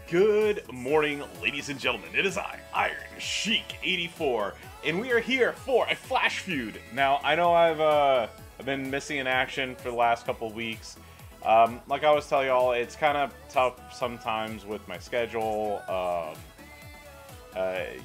Good morning, ladies and gentlemen. It is I, Iron Sheik 84, and we are here for a Flash Feud. Now, I know I've been missing in action for the last couple of weeks. Like I always tell y'all, it's kind of tough sometimes with my schedule.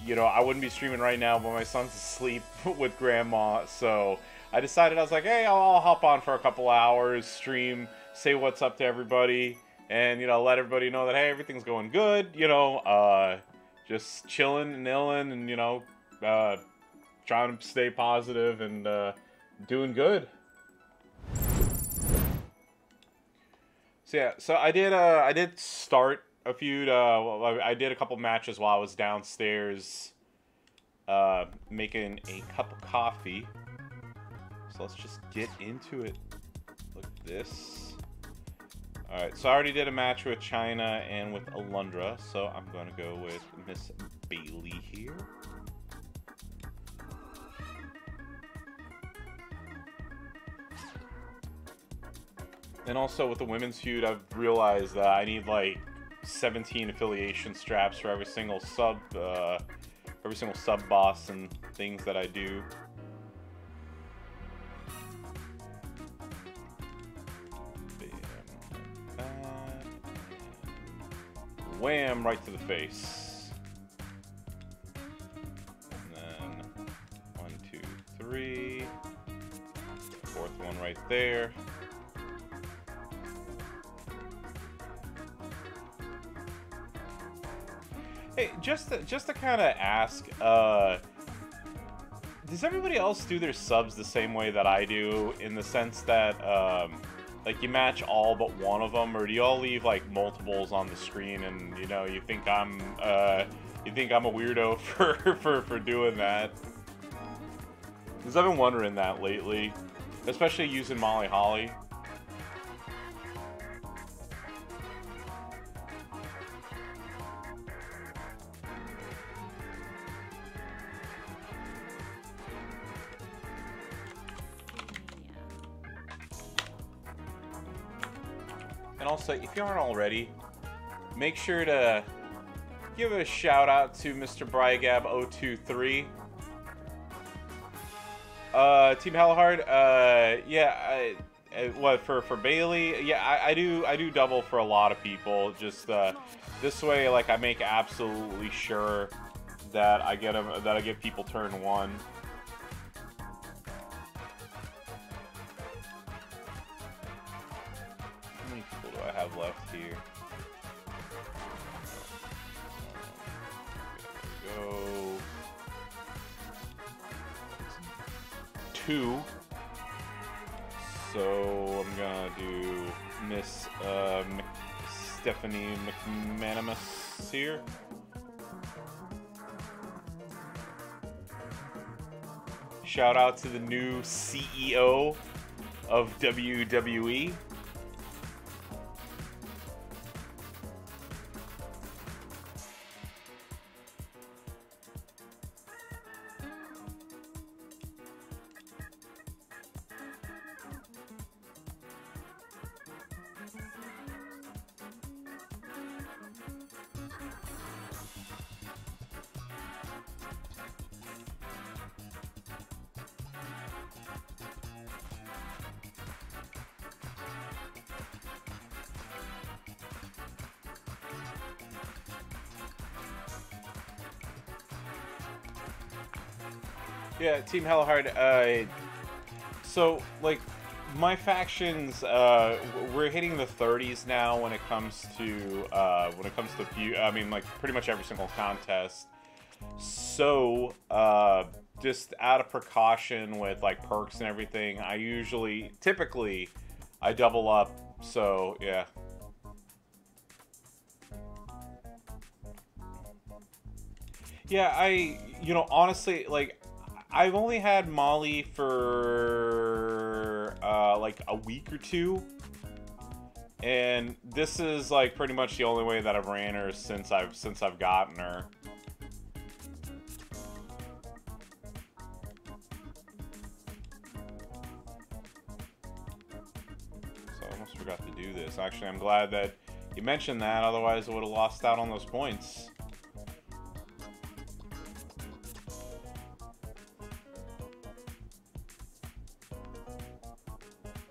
You know, I wouldn't be streaming right now, but my son's asleep with grandma, so I decided, I was like, hey, I'll hop on for a couple hours, stream, say what's up to everybody, and, you know, let everybody know that, hey, everything's going good, you know, just chilling and illin', and, you know, trying to stay positive and doing good. So yeah, so I did start a feud. I did a couple matches while I was downstairs making a cup of coffee. So let's just get into it. Look at this. Alright, so I already did a match with China and with Alundra, so I'm going to go with Miss Bailey here. And also with the women's feud, I've realized that I need like 17 affiliation straps for every single sub boss and things that I do. Wham, right to the face. And then 1, 2, 3. Fourth one right there. Hey, just to kind of ask, does everybody else do their subs the same way that I do, in the sense that like you match all but one of them, or do you all leave like multiples on the screen, and you know you think I'm a weirdo for doing that? Because I've been wondering that lately, especially using Molly Holly. And also, if you aren't already, make sure to give a shout out to Mr. Brygab023. Team Hellhard, yeah, what for Bailey? Yeah, I do double for a lot of people. Just this way, like I make absolutely sure that I get people turn one. How many people do I have left here? There we go. 2. So I'm gonna do Miss Stephanie McManamus here. Shout out to the new CEO of WWE. Yeah, Team Hellhard, so, like, my factions, we're hitting the 30s now when it comes to feud, I mean, like, pretty much every single contest. So, just out of precaution with, like, perks and everything, typically, I double up, so, yeah. Yeah, you know, honestly, like, I've only had Molly for like a week or two, and this is like pretty much the only way that I've ran her since I've gotten her. So I almost forgot to do this. Actually, I'm glad that You mentioned that, otherwise I would have lost out on those points.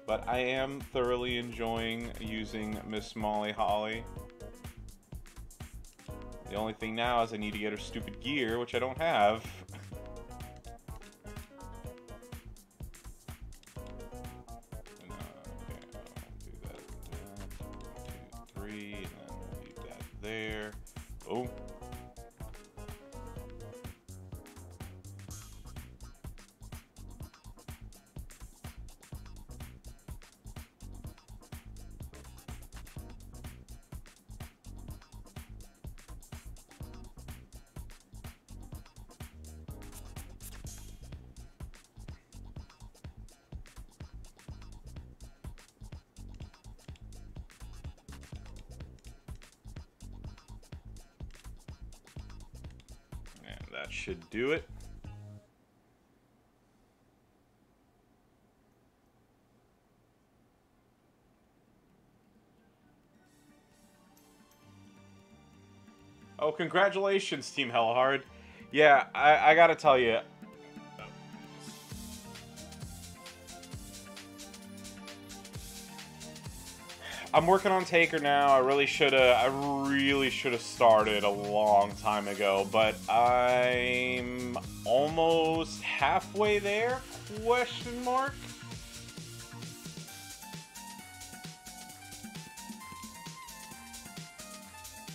But I am thoroughly enjoying using Miss Molly Holly. The only thing now is I need to get her stupid gear, which I don't have. There. Oh. That should do it. Oh, congratulations, Team Hellhard. Yeah, I gotta tell you. I'm working on Taker now. I really should have started a long time ago, but I'm almost halfway there? Question mark.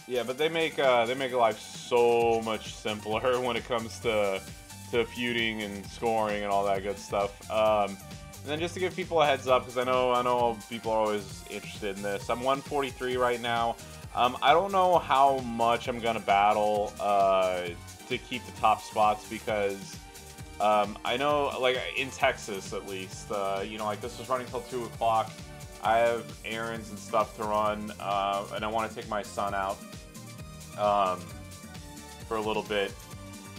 Yeah, but they make life so much simpler when it comes to feuding and scoring and all that good stuff. And then just to give people a heads up, because I know people are always interested in this. I'm 143 right now. I don't know how much I'm gonna battle to keep the top spots, because I know, like in Texas at least, you know, like this is running till 2 o'clock. I have errands and stuff to run, and I want to take my son out for a little bit.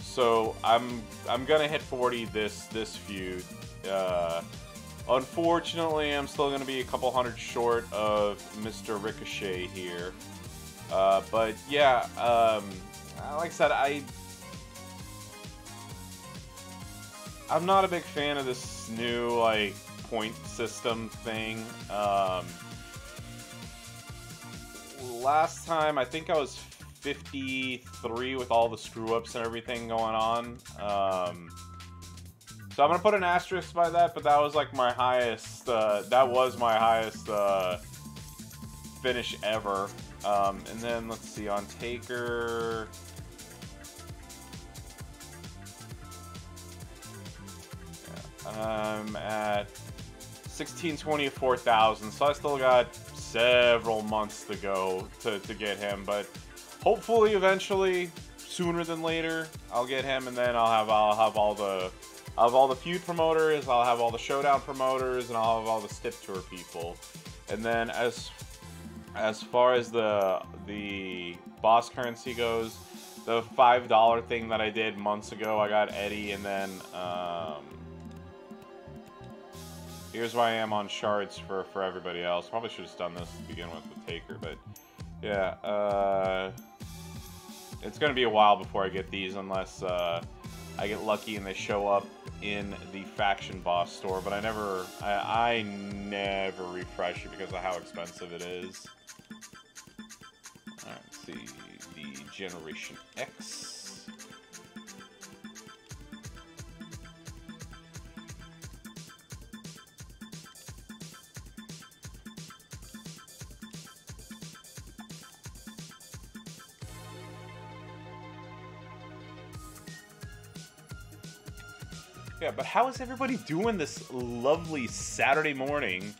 So I'm gonna hit 40 this feud. Unfortunately, I'm still going to be a couple hundred short of Mr. Ricochet here. But yeah, like I said, I'm not a big fan of this new, like, point system thing. Last time, I think I was 53 with all the screw-ups and everything going on. So I'm going to put an asterisk by that, but that was like my highest, that was my highest finish ever. And then, let's see, on Taker, I'm at 1620 of 4,000, so I still got several months to go to get him, but hopefully eventually, sooner than later, I'll get him, and then I'll have all the feud promoters, I'll have all the showdown promoters, and I'll have all the Stip Tour people. And then as far as the boss currency goes, the $5 thing that I did months ago, I got Eddie, and then here's where I am on shards for everybody else. Probably should have done this to begin with Taker, but yeah, it's gonna be a while before I get these, unless I get lucky and they show up in the faction boss store, but I never refresh it because of how expensive it is. Alright, let's see, the Generation X. Yeah, but how is everybody doing this lovely Saturday morning?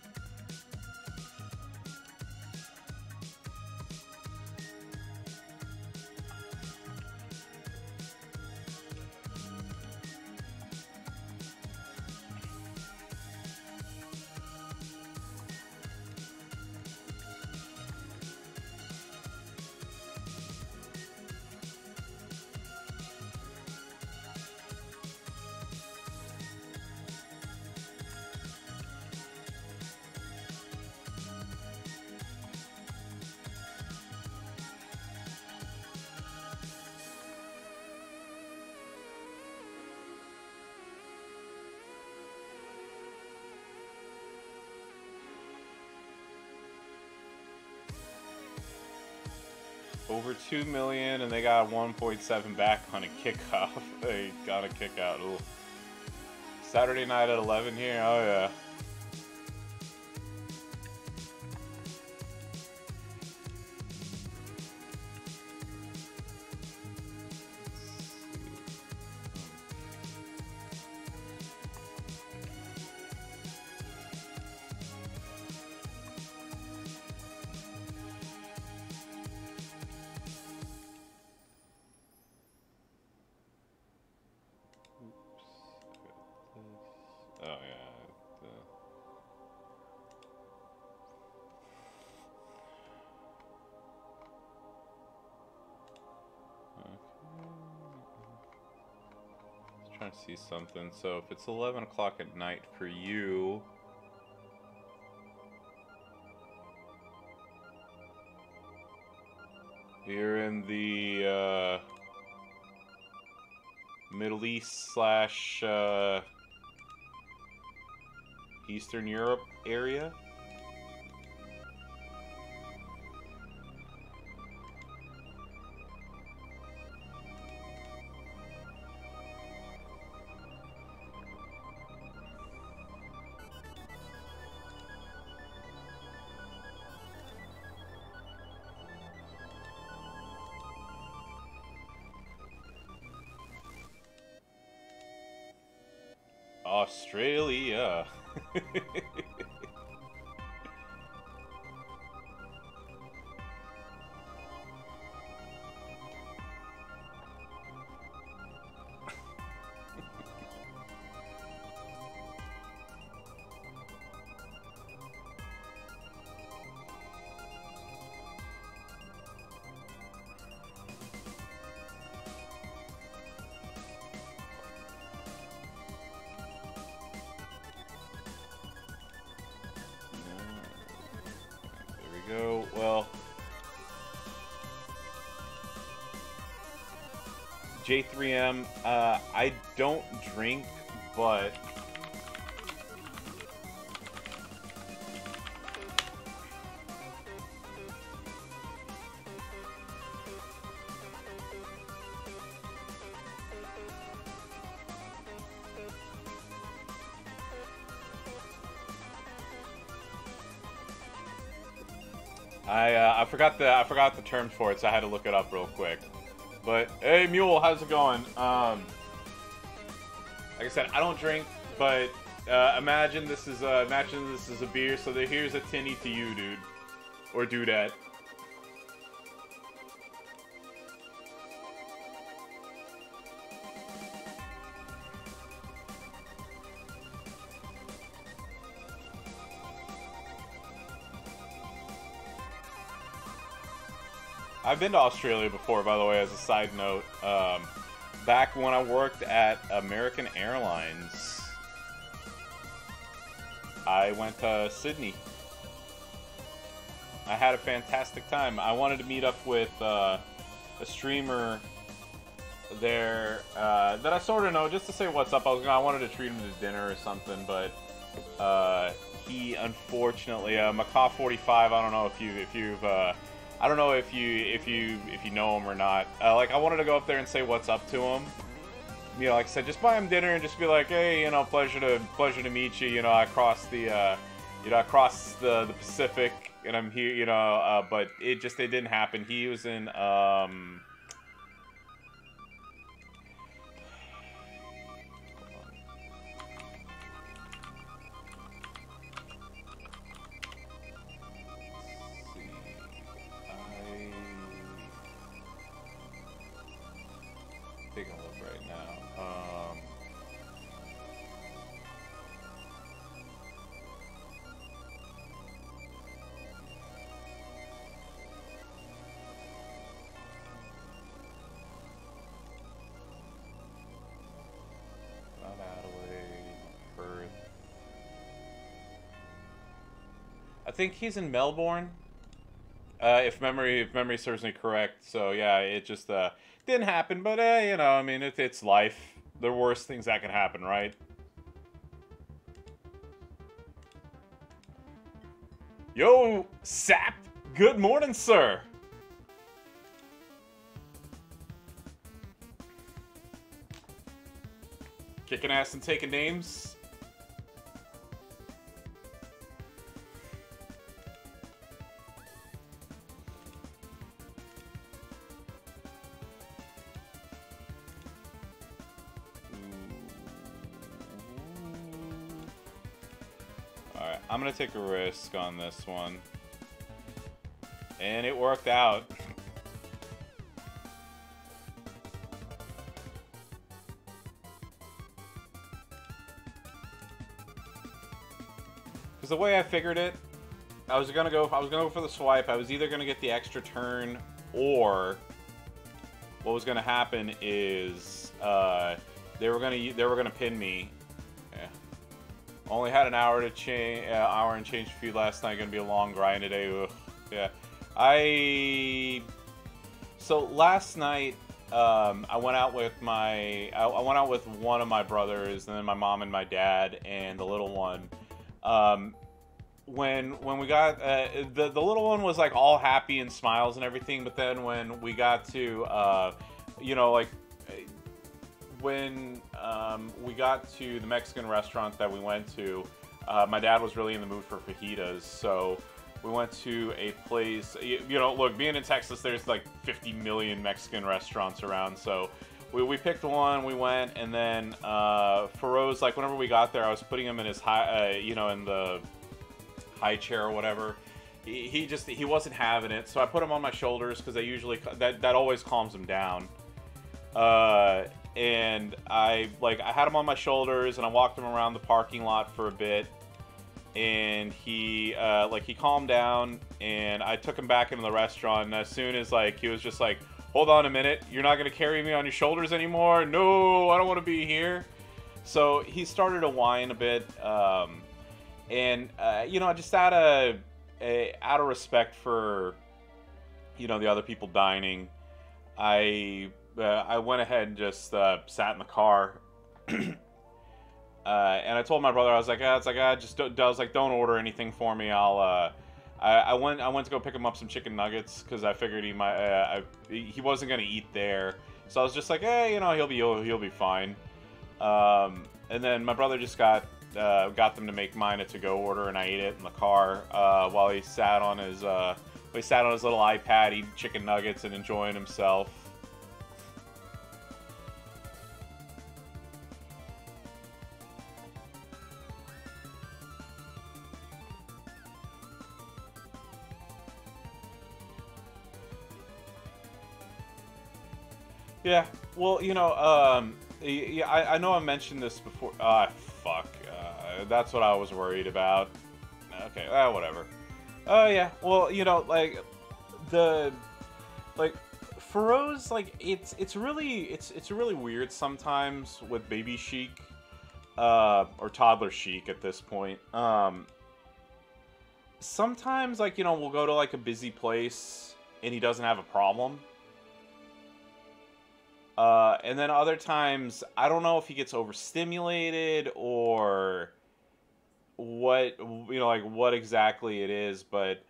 Over 2 million, and they got 1.7 back on a kickoff. They got a kick out. Ooh. Saturday night at 11 here. Oh yeah. Oh yeah. Just trying to see something. So if it's 11 o'clock at night for you, you're in the Middle East slash Eastern Europe area. Australia. Go. Well, J3M, I don't drink, but I forgot the terms for it, so I had to look it up real quick. But hey, Mule, how's it going? Like I said, I don't drink, but imagine this is a beer. So here's a tinny to you, dude, or dudette. I've been to Australia before, by the way, as a side note. Back when I worked at American Airlines, I went to Sydney. I had a fantastic time. I wanted to meet up with a streamer there that I sort of know, just to say what's up. I wanted to treat him to dinner or something, but he unfortunately, Macaw45. I don't know if you've I don't know if you know him or not. Like, I wanted to go up there and say what's up to him. You know, like I said, just buy him dinner and just be like, hey, you know, pleasure to meet you. You know, I crossed the Pacific and I'm here. You know, but it didn't happen. He was in taking a look right now. Not Adelaide, Perth. I think he's in Melbourne. If memory serves me correct. So yeah, it just didn't happen, but you know, I mean, it's life. There are worse things that can happen, right? Yo, Sap, good morning, sir. Kicking ass and taking names. Alright, I'm gonna take a risk on this one. And it worked out. Because the way I figured it, I was gonna go for the swipe. I was either gonna get the extra turn, or what was gonna happen is they were gonna pin me. Yeah. Only had an hour to change, hour and change feud last night. Gonna be a long grind today. Ugh. Yeah. So last night, I went out with I went out with one of my brothers, and then my mom and my dad, and the little one. When we got the little one was like all happy and smiles and everything, but then when we got to you know, like when we got to the Mexican restaurant that we went to, my dad was really in the mood for fajitas, so we went to a place. You know, look, being in Texas, there's like 50 million Mexican restaurants around, so we picked one, we went, and then Feroz, like, whenever we got there, I was putting him in his high, you know, in the high chair or whatever. He wasn't having it, so I put him on my shoulders, because that always calms him down. And I had him on my shoulders, and I walked him around the parking lot for a bit, and he calmed down, and I took him back into the restaurant, and as soon as, like, he was just like, hold on a minute, you're not going to carry me on your shoulders anymore? No, I don't want to be here. So he started to whine a bit, and you know, just out of respect for, you know, the other people dining, I went ahead and just sat in the car, and I told my brother, I was like, don't order anything for me. I went to go pick him up some chicken nuggets, because I figured he wasn't gonna eat there, so I was just like, hey, you know, he'll be fine. And then my brother just got them to make mine a to-go order, and I ate it in the car while he sat on his little iPad eating chicken nuggets and enjoying himself. Yeah, well, you know, yeah, I know I mentioned this before. Fuck. That's what I was worried about. Okay, whatever. Yeah, well, you know, like, Feroz, like, it's really weird sometimes with baby Sheik, or toddler Sheik at this point. Sometimes, like, you know, we'll go to, like, a busy place, and he doesn't have a problem. And then other times, I don't know if he gets overstimulated or what, you know, like, what exactly it is, but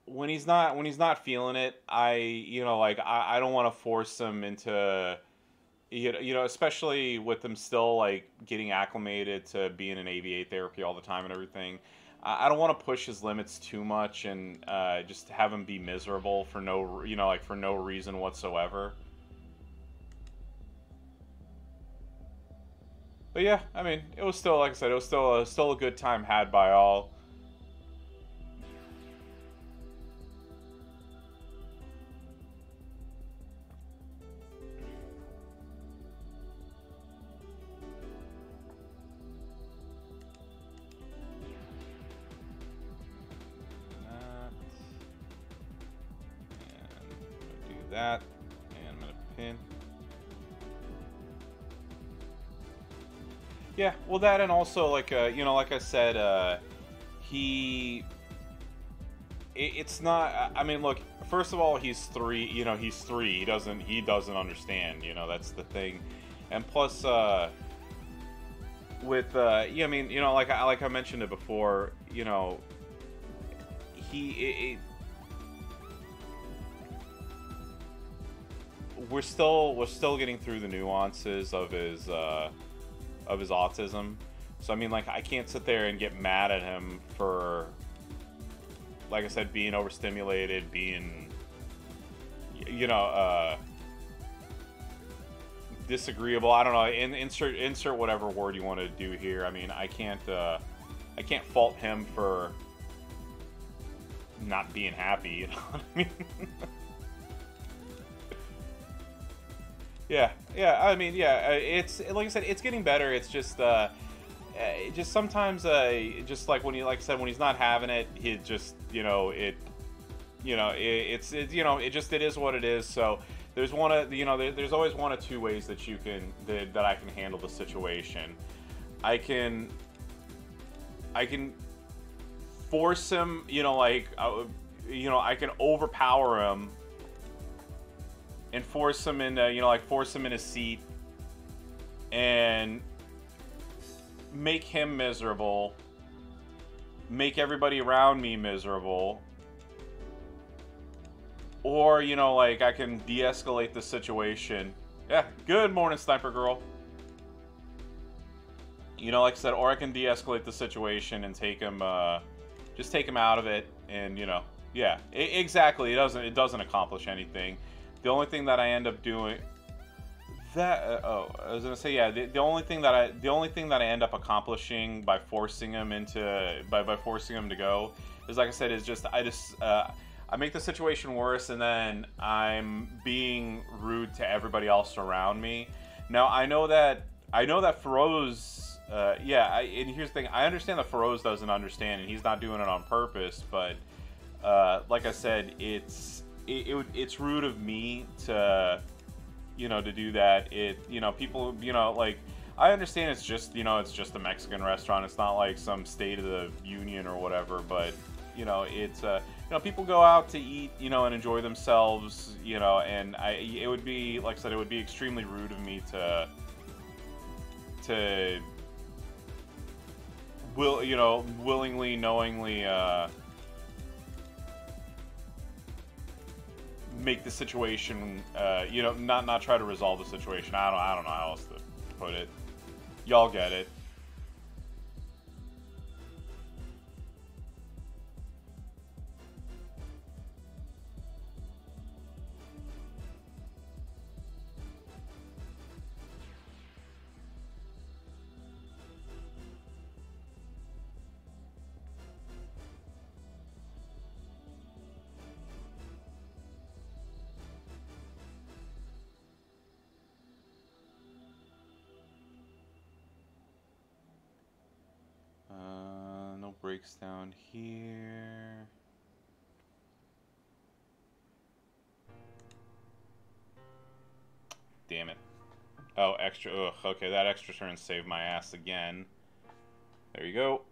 when he's not feeling it, you know, like, I don't want to force him into, you know, especially with him still, like, getting acclimated to being in ABA therapy all the time and everything. I don't want to push his limits too much and just have him be miserable for no, you know, like, for no reason whatsoever. But yeah, I mean, it was still, like I said, it was still a good time had by all. That, and I'm gonna pin. Yeah, well, that, and also, like, you know, like I said, it's not, I mean, look, first of all, he's 3, you know, he's 3, he doesn't understand, you know, that's the thing, and plus, with, yeah, I mean, you know, like I mentioned it before, you know, we're still getting through the nuances of his autism. So I mean, like, I can't sit there and get mad at him for, like I said, being overstimulated, being, you know, disagreeable. I don't know. Insert whatever word you want to do here. I mean, I can't fault him for not being happy. You know what I mean? Yeah. I mean, yeah. It's like I said, it's getting better. It's just sometimes, just like when like I said, when he's not having it, he just, you know, it is what it is. So there's there's always one of two ways that that I can handle the situation. I can force him, I can overpower him and force him into, force him in his seat and make him miserable, make everybody around me miserable. Or, I can de-escalate the situation. Yeah, good morning, Sniper Girl. Like I said, or I can de-escalate the situation and take him, just take him out of it, and, yeah, exactly. It doesn't accomplish anything. The only thing that I end up doing, I was gonna say, yeah, the only thing that I end up accomplishing by forcing him to go is, like I said, is just I make the situation worse, and then I'm being rude to everybody else around me. Now I know that Feroz, and here's the thing: I understand that Feroz doesn't understand, and he's not doing it on purpose. But like I said, it's rude of me to do that. People, like, I understand it's just a Mexican restaurant. It's not like some State of the Union or whatever. But it's people go out to eat, and enjoy themselves, and it would be, like I said, it would be extremely rude of me to willingly, knowingly, make the situation, not try to resolve the situation. I don't know how else to put it. Y'all get it. No breaks down here. Damn it. Oh, extra. Ugh, okay, that extra turn saved my ass again. There you go.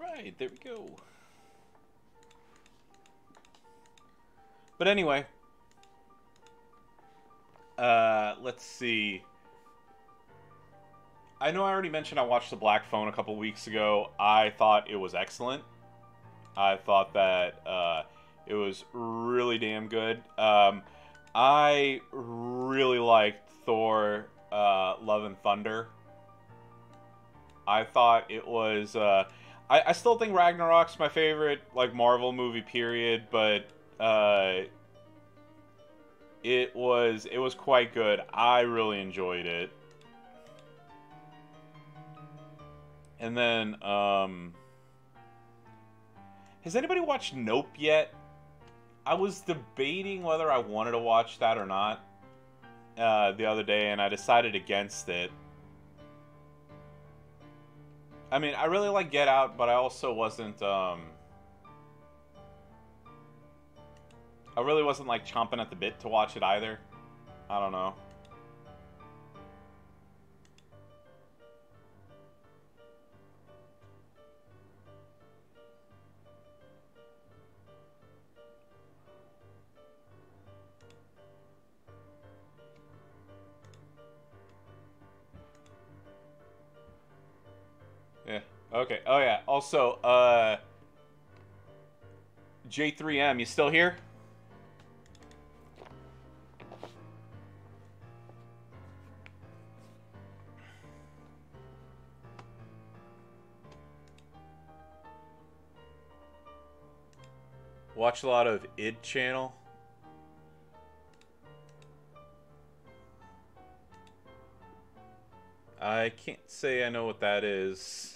Alright, there we go. But anyway, let's see. I know I already mentioned I watched The Black Phone a couple weeks ago. I thought it was excellent. I thought that it was really damn good. I really liked Thor, Love and Thunder. I thought it was... I still think Ragnarok's my favorite, like, Marvel movie, period, but it was quite good. I really enjoyed it. And then, has anybody watched Nope yet? I was debating whether I wanted to watch that or not the other day, and I decided against it. I mean, I really like Get Out, but I also wasn't, I really wasn't, like, chomping at the bit to watch it either. I don't know. Okay. Oh yeah. Also, J3M, you still here? Watch a lot of id channel. I can't say I know what that is.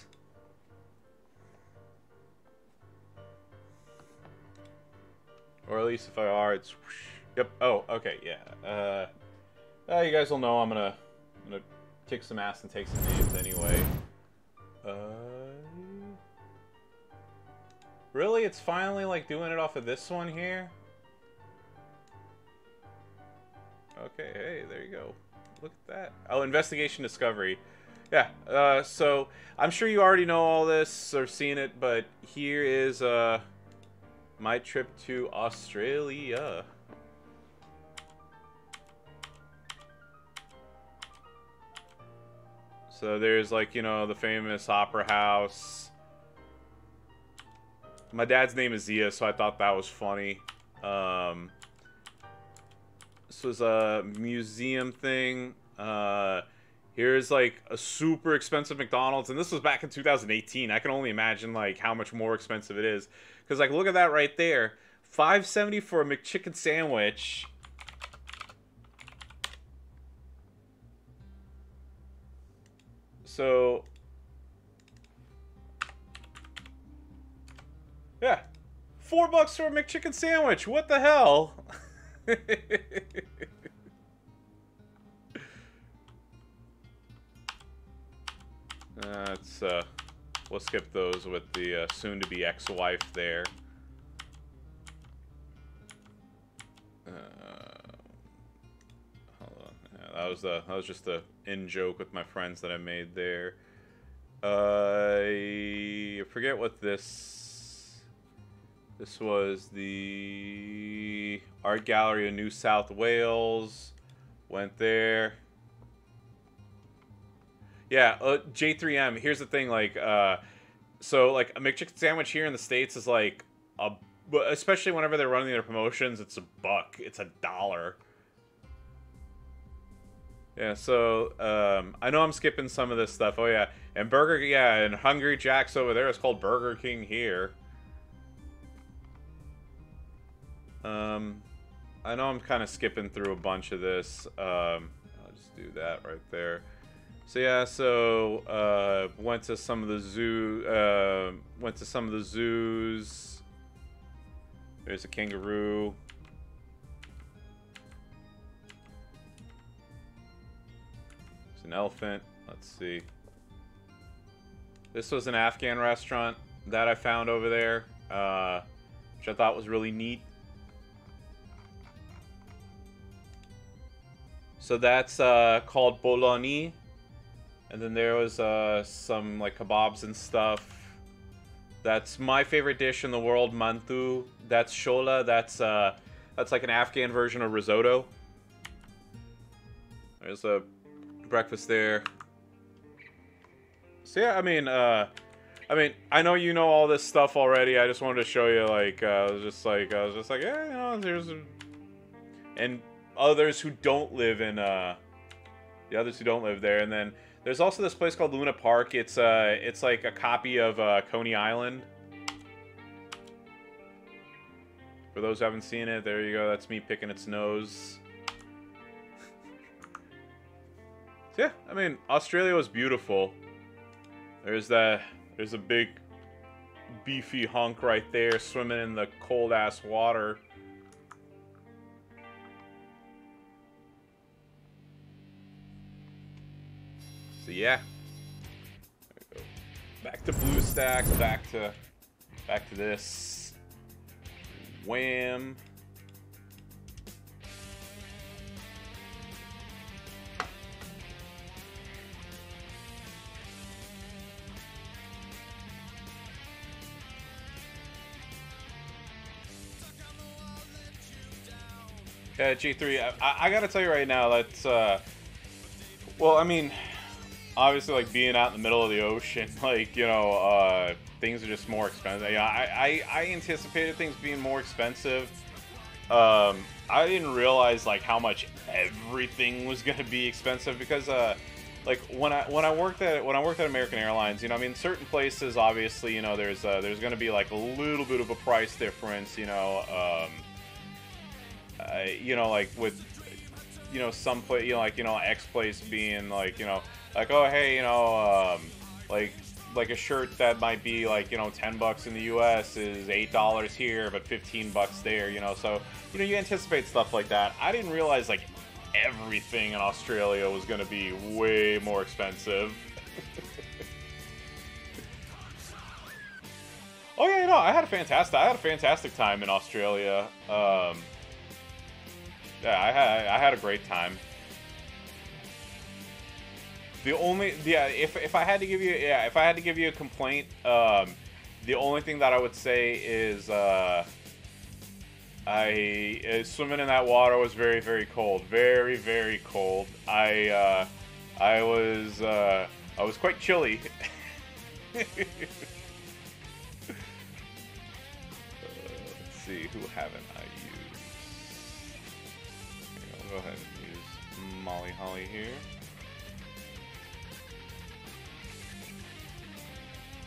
Or at least if I are, it's whoosh. Yep. Oh, okay, yeah. You guys will know I'm gonna kick some ass and take some names anyway. Really? It's finally like doing it off of this one here? Okay, hey, there you go. Look at that. Oh, investigation discovery. Yeah, so I'm sure you already know all this or seen it, but here is my trip to Australia. So there's like, you know, the famous opera house. My dad's name is Zia, so I thought that was funny. This was a museum thing. Here's like a super expensive McDonald's, and this was back in 2018. I can only imagine like how much more expensive it is. Because like, look at that right there. $5.70 for a McChicken sandwich. So, yeah, $4 for a McChicken sandwich. What the hell? We'll skip those with the soon-to-be ex-wife there. Hold on. Yeah, that was just a in-joke with my friends that I made there. I forget what this was. The Art Gallery of New South Wales. Went there. Yeah, J3M. Here's the thing, like, so like a McChicken sandwich here in the States is like especially whenever they're running their promotions, it's $1. It's $1. Yeah, so I know I'm skipping some of this stuff. Oh yeah, and and Hungry Jack's over there is called Burger King here. I know I'm kind of skipping through a bunch of this. I'll just do that right there. So yeah, so went to some of the zoos. There's a kangaroo. There's an elephant. Let's see. This was an Afghan restaurant that I found over there, which I thought was really neat. So that's called bologna. And then there was some like kebabs and stuff. That's my favorite dish in the world, mantu. That's shola. That's like an Afghan version of risotto. There's a breakfast there. So yeah, I mean, I know you know all this stuff already. I just wanted to show you, like, I was just like, yeah, you know, and others who don't live in, the others who don't live there, and then. There's also this place called Luna Park. It's like a copy of Coney Island. For those who haven't seen it, there you go. That's me picking its nose. So yeah, I mean, Australia was beautiful. There's a big beefy hunk right there swimming in the cold ass water. So yeah, there we go. Back to BlueStacks, back to this. Wham. Yeah, G3. I gotta tell you right now, that's well, I mean. obviously, like, being out in the middle of the ocean, like, you know, things are just more expensive. Yeah, I anticipated things being more expensive. I didn't realize, like, how much everything was gonna be expensive, because, like, when I worked at American Airlines, you know, I mean, certain places, obviously, you know, there's gonna be, like, a little bit of a price difference, you know, like, with, you know, some place, you know, like, you know, X place being, like, you know, like, oh, hey, you know, like a shirt that might be, like, you know, $10 in the US is $8 here, but $15 there, you know, so, you know, you anticipate stuff like that. I didn't realize, like, everything in Australia was going to be way more expensive. Oh yeah, you know, I had a fantastic time in Australia. Yeah, I had a great time. If I had to give you a complaint, the only thing that I would say is swimming in that water was very, very cold, very, very cold. I was quite chilly. Let's see, who haven't I used? I'll go ahead and use Molly Holly here.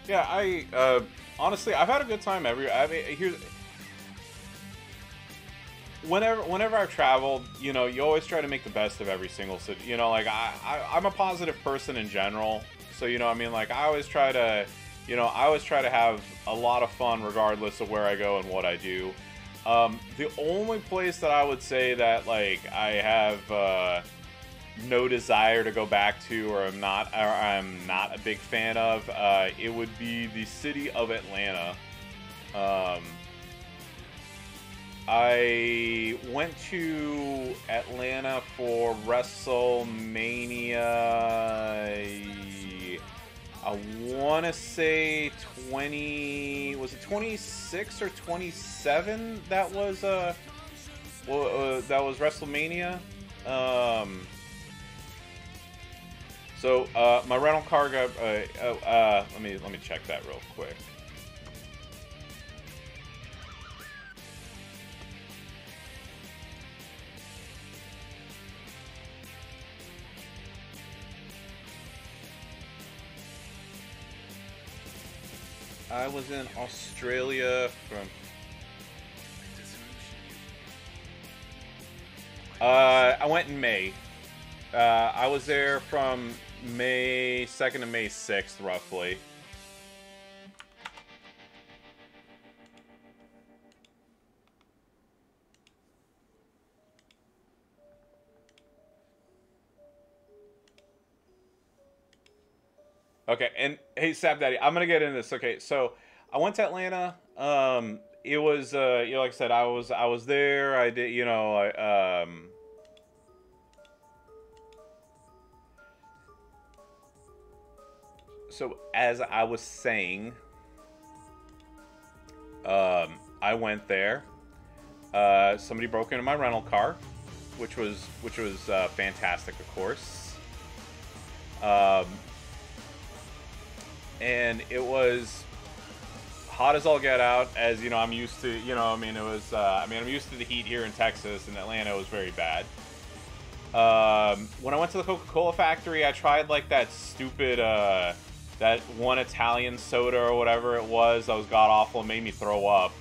Yeah, honestly, I've had a good time whenever I've traveled, you know, you always try to make the best of every single city. You know, like, I'm a positive person in general, so, you know, I mean, like, I always try to have a lot of fun regardless of where I go and what I do. The only place that I would say that, like, I have no desire to go back to, or I'm not a big fan of, it would be the city of Atlanta. I went to Atlanta for WrestleMania. I want to say 26 or 27? That was WrestleMania. So my rental car got. Let me check that real quick. I was in Australia from. I went in May. I was there from May 2nd to May 6th, roughly. Okay, and hey, Sab Daddy, I'm gonna get into this. Okay, so I went to Atlanta. It was, you know, like I said, I was there. I did, you know, So as I was saying, I went there. Somebody broke into my rental car, which was fantastic, of course. And it was hot as all get out, as you know, I'm used to. You know, I mean, it was. I'm used to the heat here in Texas. In Atlanta, it was very bad. When I went to the Coca-Cola factory, I tried like that stupid, that one Italian soda or whatever it was that was god awful and made me throw up.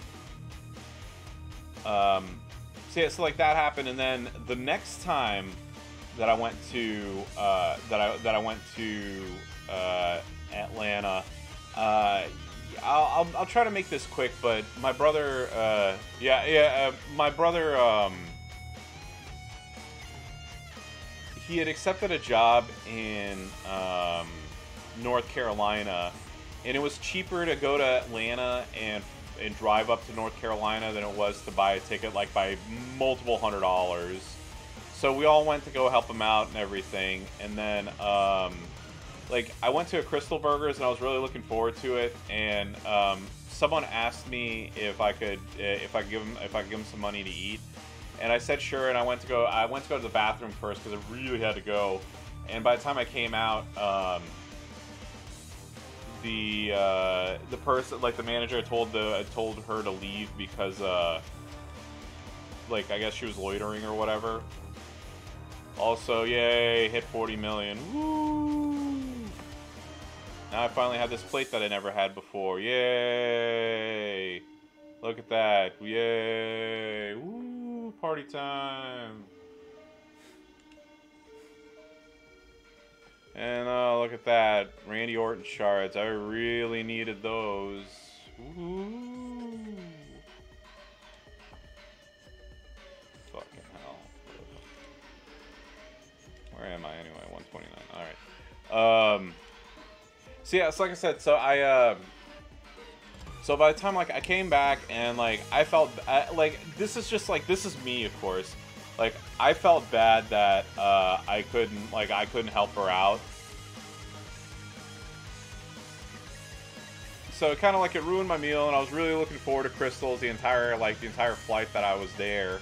So yeah, so like that happened, and then the next time that I went to Atlanta, I'll try to make this quick, but my brother, my brother, he had accepted a job in North Carolina, and it was cheaper to go to Atlanta and drive up to North Carolina than it was to buy a ticket, like by multiple $100s. So we all went to go help him out and everything, and then like I went to a Crystal Burgers and I was really looking forward to it, and someone asked me if I could give him some money to eat, and I said sure, and I went to go to the bathroom first because I really had to go. And by the time I came out, the person, like the manager, told her to leave because like I guess she was loitering or whatever. Also, yay, hit 40 million. Woo! Now I finally have this plate that I never had before. Yay! Look at that. Yay! Woo! Party time. And look at that. Randy Orton shards. I really needed those. Woo! Fucking hell. Where am I anyway? 129. Alright. So yeah, it's like I said, so so by the time, like, I came back and, like, I felt, like, this is just, like, this is me, of course. Like, I felt bad that, I couldn't help her out. So it kind of, like, it ruined my meal, and I was really looking forward to Crystals the entire flight that I was there.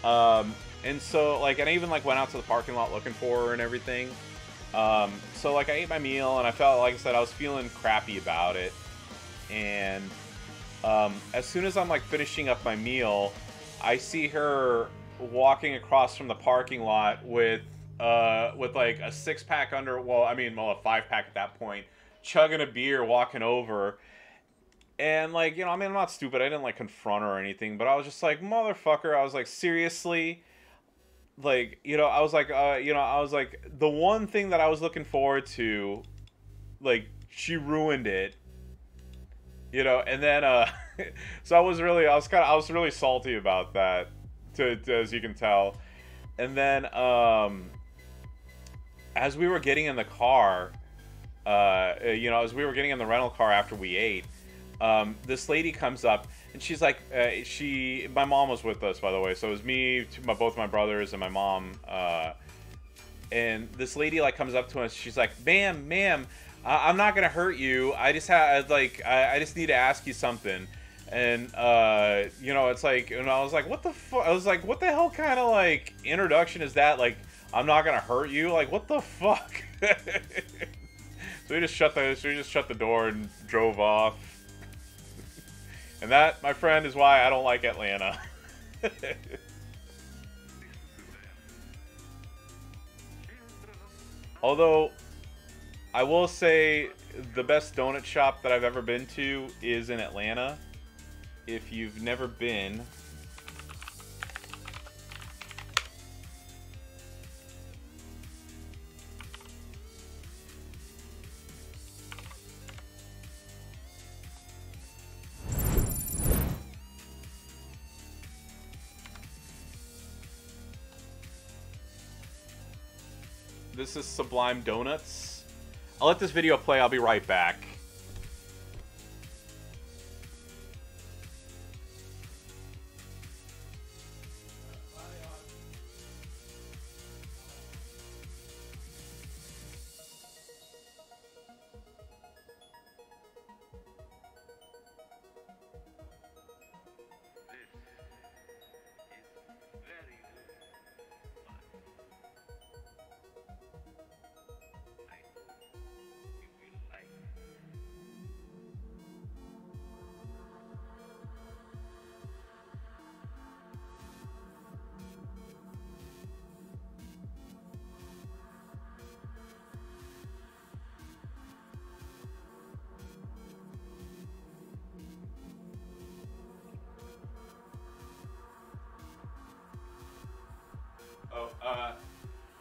And so, like, and I even, like, went out to the parking lot looking for her and everything. So, like, I ate my meal, and I felt, like I said, I was feeling crappy about it. And, as soon as I'm, like, finishing up my meal, I see her walking across from the parking lot with like, a 6-pack under, well, a 5-pack at that point, chugging a beer, walking over. And, like, you know, I'm not stupid. I didn't, like, confront her or anything, but I was just like, motherfucker. I was like, seriously? Like, you know, I was like, the one thing that I was looking forward to, like, she ruined it. You know, and then, so I was really salty about that, as you can tell. And then, as we were getting in the car, you know, as we were getting in the rental car after we ate, this lady comes up, and she's like, my mom was with us, by the way, so it was me, both my brothers, and my mom, and this lady, like, comes up to us, she's like, ma'am, I'm not gonna hurt you, I just need to ask you something. And, you know, it's like, and I was like, what the fuck, I was like, what the hell kind of, like, introduction is that, like, I'm not gonna hurt you, like, what the fuck? So we just shut the door and drove off. And that, my friend, is why I don't like Atlanta. Although, I will say the best donut shop that I've ever been to is in Atlanta. If you've never been, this is Sublime Donuts. I'll let this video play, I'll be right back.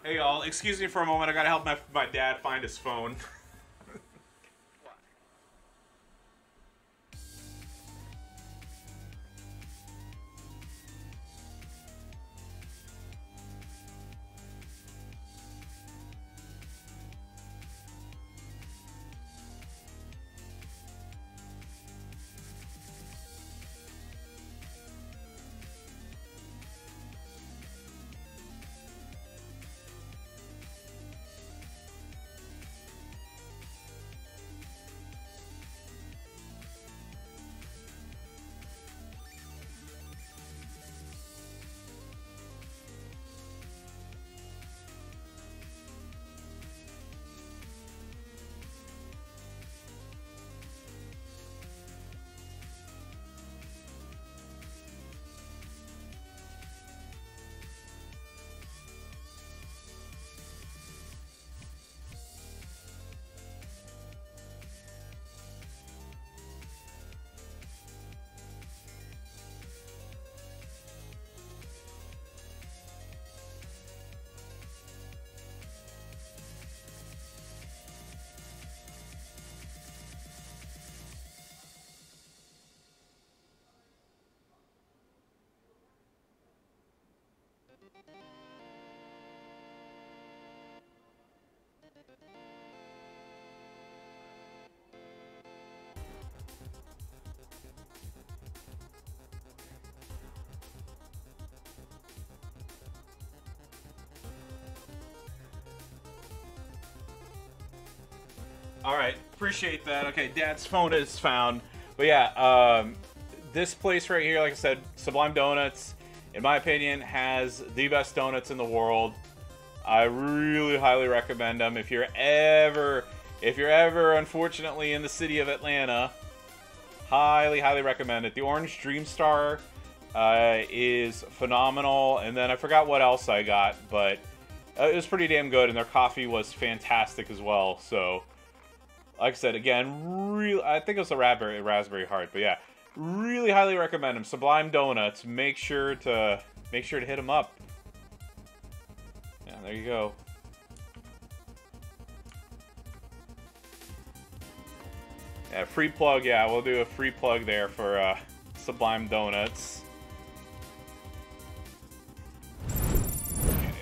Hey y'all, excuse me for a moment, I gotta help my dad find his phone. All right, appreciate that. Okay, Dad's phone is found. But yeah, this place right here, like I said, Sublime Donuts, in my opinion, has the best donuts in the world. I really highly recommend them. If you're ever, unfortunately, in the city of Atlanta, highly, highly recommend it. The Orange Dream Star is phenomenal, and then I forgot what else I got, but it was pretty damn good, and their coffee was fantastic as well. So, like I said, again, I think it was a raspberry heart, but yeah, really highly recommend them. Sublime Donuts. Make sure to hit them up. Yeah, there you go. Yeah, free plug. Yeah, we'll do a free plug there for Sublime Donuts. Okay.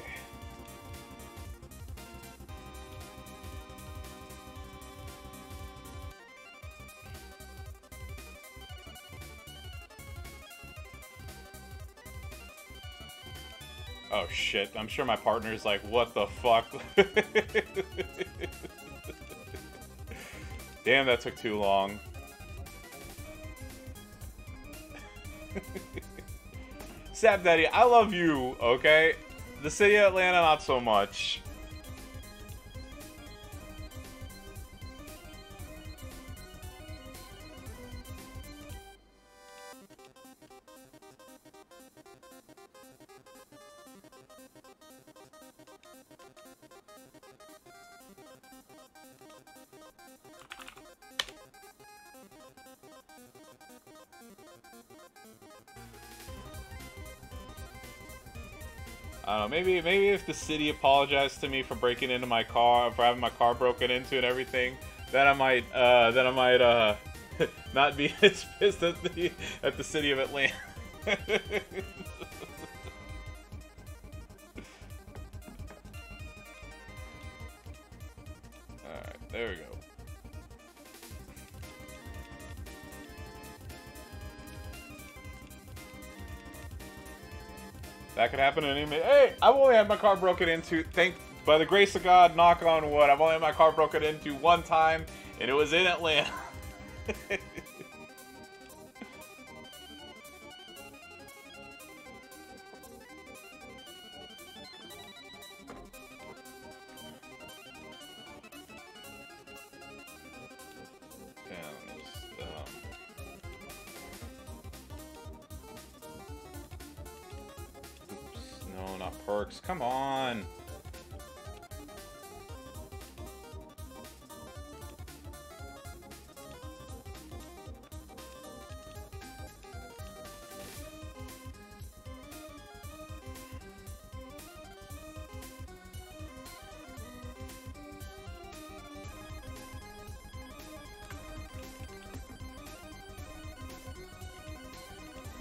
Oh shit, I'm sure my partner's like, what the fuck? Damn, that took too long. Sap Daddy, I love you, okay? The city of Atlanta, not so much. I don't know, maybe if the city apologized to me for breaking into my car, for having my car broken into and everything, then I might not be as pissed at the city of Atlanta. Alright, there we go. That could happen at any minute. Hey, I've only had my car broken into, by the grace of God, knock on wood, I've only had my car broken into one time, and it was in Atlanta. No, not perks. Come on.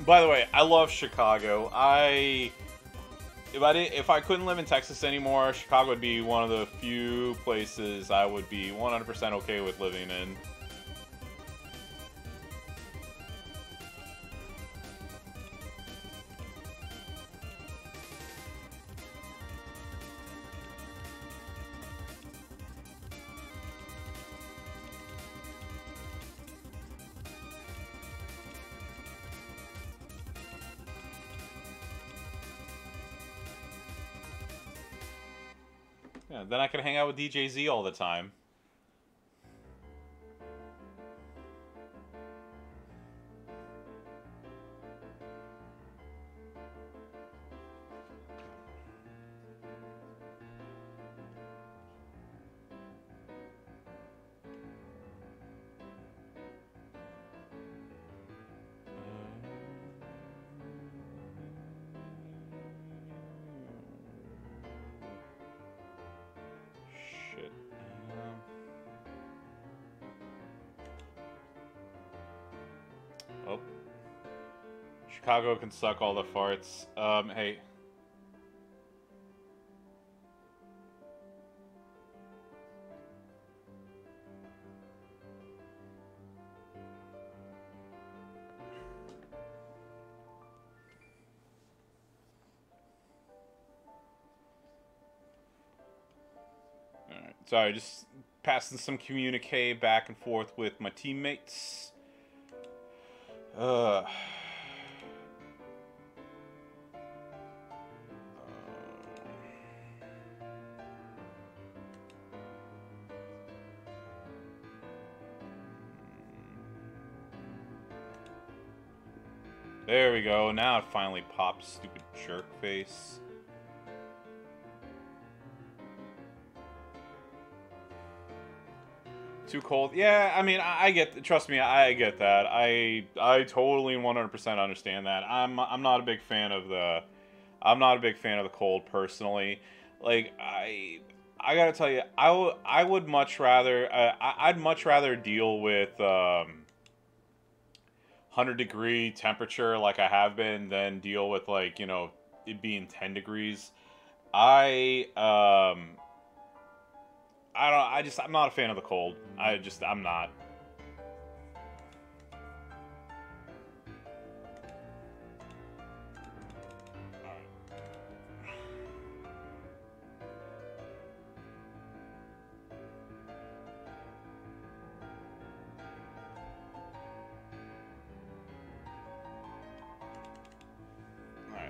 By the way, I love Chicago. If I couldn't live in Texas anymore, Chicago would be one of the few places I would be 100% okay with living in. Yeah, then I could hang out with DJ Z all the time. Oh. Chicago can suck all the farts. Hey. Alright, sorry, just passing some communique back and forth with my teammates. Uh, There we go. Now it finally pops, stupid jerk face. Too cold? Yeah, I mean, I get. Trust me, I get that. I totally 100% understand that. I'm not a big fan of the. I'm not a big fan of the cold personally. Like I gotta tell you, I would much rather. I'd much rather deal with 100-degree temperature like I have been than deal with, like, you know, it being 10 degrees. I'm not a fan of the cold. I'm not.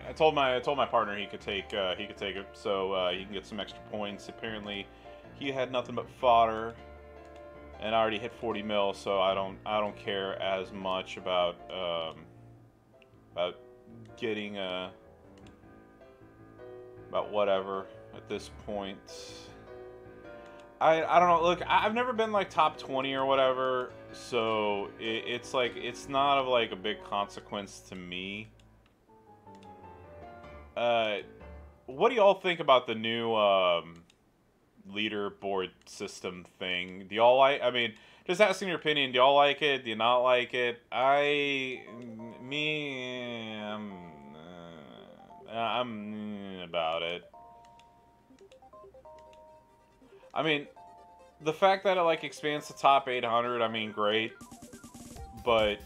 I told my partner he could take it, so he can get some extra points. Apparently, he had nothing but fodder, and I already hit 40 mil, so I don't care as much about getting about whatever at this point. I don't know. Look, I've never been like top 20 or whatever, so it's like it's not of like a big consequence to me. What do y'all think about the new leaderboard system thing? Do y'all like? I mean, just asking your opinion. Do y'all like it? Do you not like it? I'm about it. I mean, the fact that it like expands to top 800. I mean, great, but.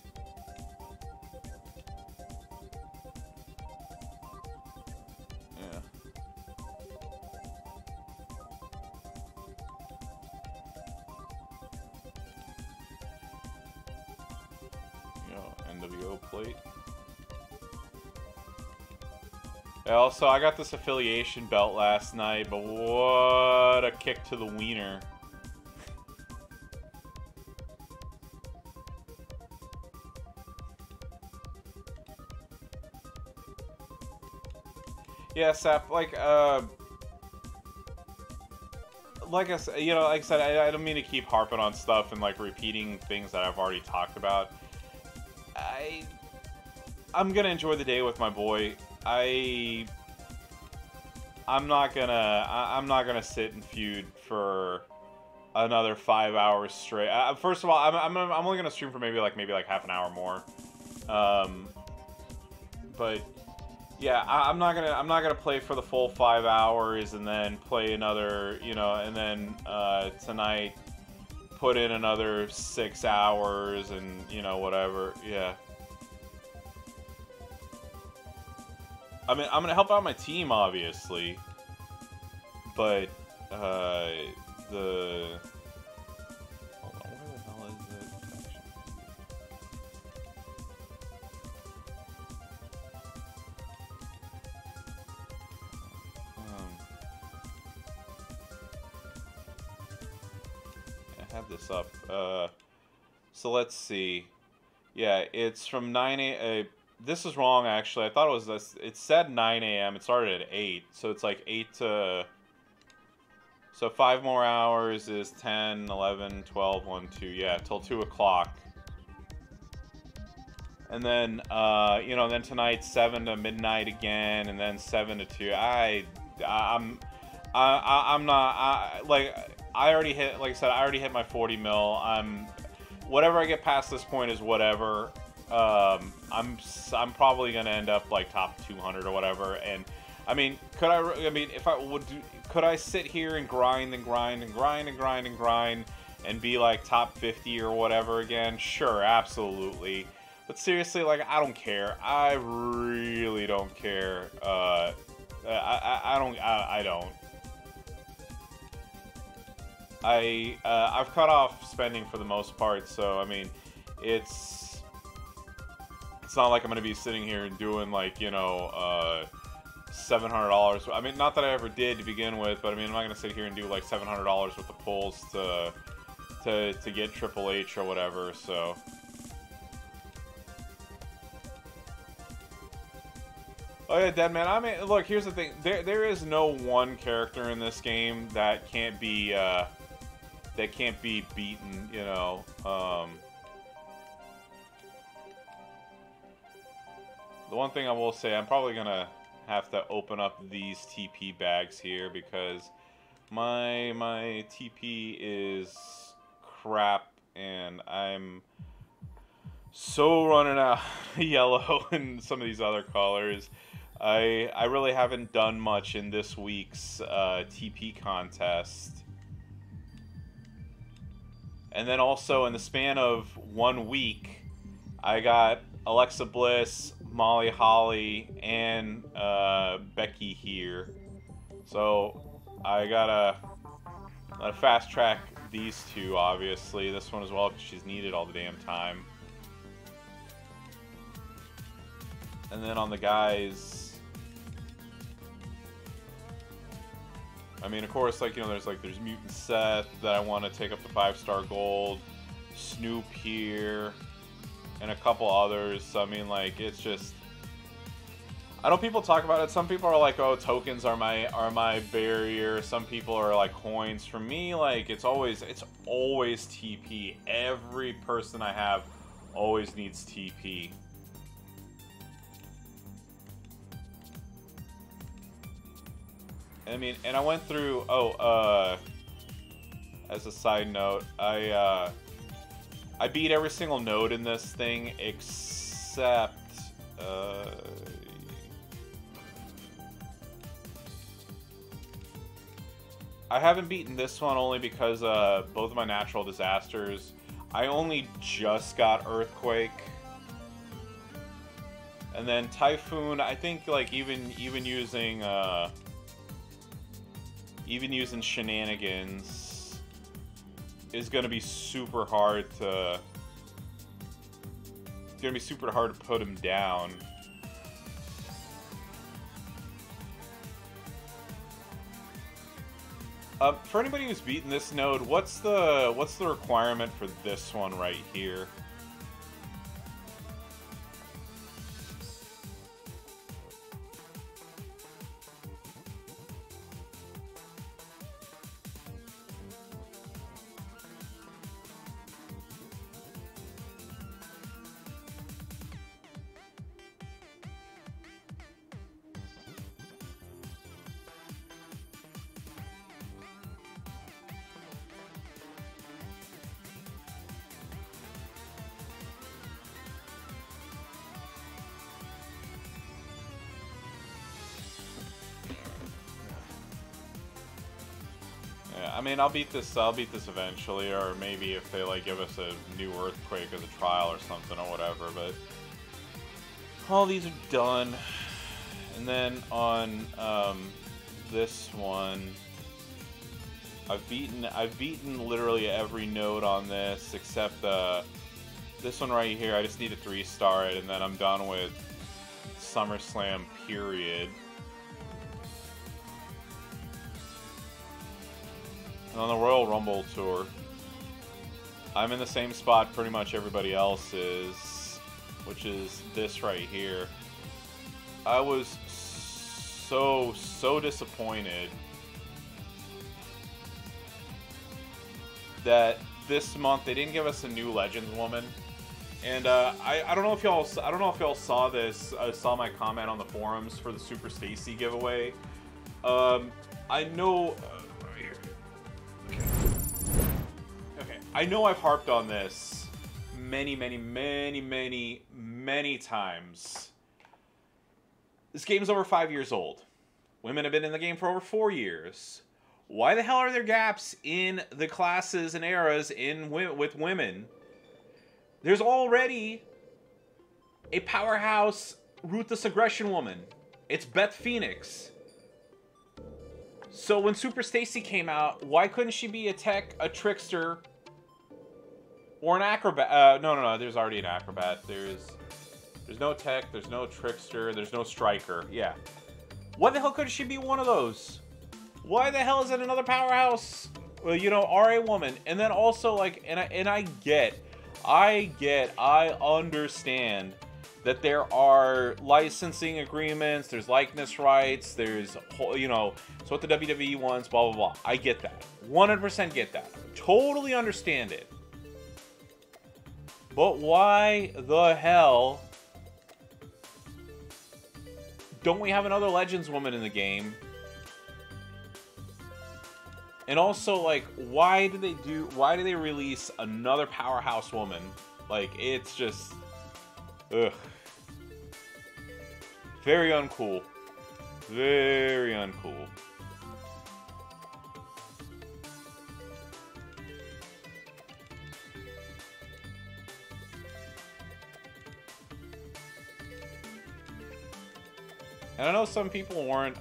Plate. Also, I got this affiliation belt last night, but what a kick to the wiener. Yeah, Sap, like I said, you know, like I said, I don't mean to keep harping on stuff and like repeating things that I've already talked about. I'm gonna enjoy the day with my boy. I'm not gonna sit and feud for another 5 hours straight. First of all, I'm only gonna stream for maybe like half an hour more. But yeah, I'm not gonna play for the full 5 hours and then play another, you know, and then tonight put in another 6 hours and, you know, whatever. Yeah. I mean, I'm gonna help out my team, obviously, but the hold on, where the hell is it? I have this up. So let's see. Yeah, it's from 9 a.m. This is wrong, actually. I thought it was this. It said 9 a.m. It started at 8. So it's like 8 to... So 5 more hours is 10, 11, 12, 1, 2. Yeah, till 2 o'clock. And then, you know, then tonight 7 to midnight again. And then 7 to 2. I'm not... like, I already hit... Like I said, I already hit my 40 mil. Whatever I get past this point is whatever. I'm probably gonna end up like top 200 or whatever, and I mean, could I sit here and grind and grind and grind and grind and grind and be like top 50 or whatever again? Sure, absolutely. But seriously, like, I don't care. I really don't care. I don't. I've cut off spending for the most part, so I mean, it's not like I'm gonna be sitting here and doing like, you know, $700. I mean, not that I ever did to begin with, but I mean, I'm not gonna sit here and do like $700 worth of pulls to get Triple H or whatever. So. Oh yeah, Dead Man. I mean, look. Here's the thing. There is no one character in this game that can't be beaten. You know. The one thing I will say, I'm probably gonna have to open up these TP bags here because my TP is crap and I'm so running out of yellow and some of these other colors. I really haven't done much in this week's TP contest. And then also in the span of 1 week, I got Alexa Bliss, Molly Holly, and Becky here. So I gotta fast track these two, obviously. This one as well, because she's needed all the damn time. And then on the guys, I mean, of course, like, you know, there's Mutant Seth that I want to take up the 5-star gold, Snoop here, and a couple others. So, I mean, like, it's just, I know people talk about it. Some people are like, oh, tokens are my barrier. Some people are like coins. For me, like, it's always TP. Every person I have always needs TP. I mean, and I went through, as a side note, I beat every single node in this thing except, I haven't beaten this one only because, both of my natural disasters, I only just got Earthquake. And then Typhoon, I think, like, even using shenanigans is gonna be super hard to. It's gonna be super hard to put him down. For anybody who's beaten this node, what's the requirement for this one right here? I mean, I'll beat this eventually, or maybe if they like give us a new Earthquake as a trial or something or whatever. But all these are done, and then on this one, I've beaten literally every node on this except this one right here. I just need to 3-star it, and then I'm done with SummerSlam. Period. On the Royal Rumble tour, I'm in the same spot pretty much everybody else is, which is this right here. I was so disappointed that this month they didn't give us a new Legends woman. And I don't know if y'all saw this. Saw my comment on the forums for the Super Stacy giveaway. I know. I know I've harped on this many times. This game's over 5 years old. Women have been in the game for over 4 years. Why the hell are there gaps in the classes and eras with women? There's already a powerhouse ruthless aggression woman. It's Beth Phoenix. So when Super Stacy came out, why couldn't she be a tech, a trickster, or an acrobat? No. There's already an acrobat. There's no tech. There's no trickster. There's no striker. Yeah. Why the hell couldn't she be one of those? Why the hell is it another powerhouse? Well, you know, RA woman, and then also like, I understand that there are licensing agreements, there's likeness rights, there's, you know, it's what the WWE wants, blah, blah, blah. I get that. 100% get that. Totally understand it. But why the hell don't we have another Legends woman in the game? And also, like, why do they release another powerhouse woman? Like, it's just, ugh. Very uncool. Very uncool. And I know some people weren't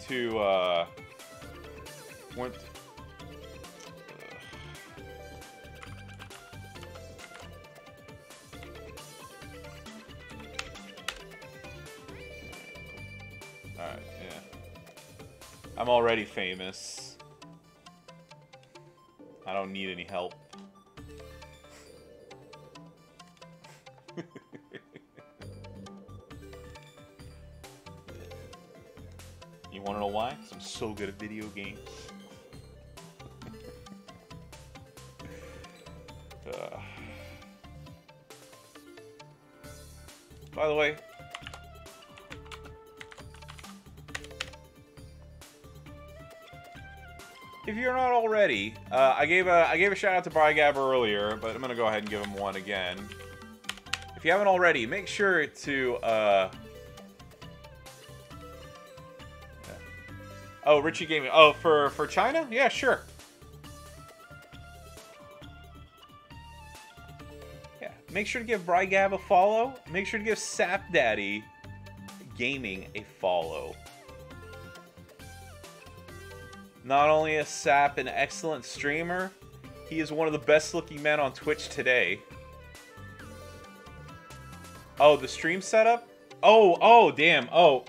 too, Alright, yeah. I'm already famous. I don't need any help. You wanna know why? Because I'm so good at video games. By the way, if you're not already, I gave a shout out to Brygab earlier, but I'm gonna go ahead and give him one again. If you haven't already, make sure to Oh, Richie Gaming. Oh, for China? Yeah, sure. Yeah, make sure to give Brygab a follow. Make sure to give Sap Daddy Gaming a follow. Not only is Sap an excellent streamer, he is one of the best looking men on Twitch today. Oh, the stream setup? Oh, damn. Oh,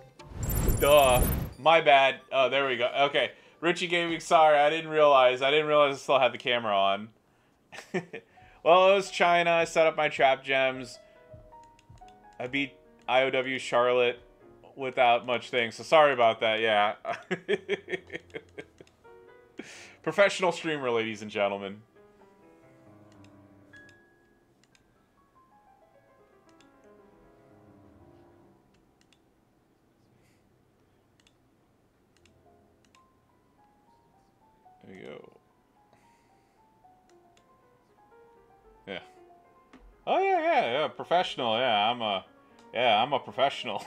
duh. My bad. Oh, there we go. Okay. Richie Gaming, sorry. I didn't realize I still had the camera on. Well, it was China. I set up my trap gems. I beat IOW Charlotte without much thing, so sorry about that. Yeah. Professional streamer, ladies and gentlemen. There we go. Yeah. Oh yeah. Professional. Yeah, I'm a professional.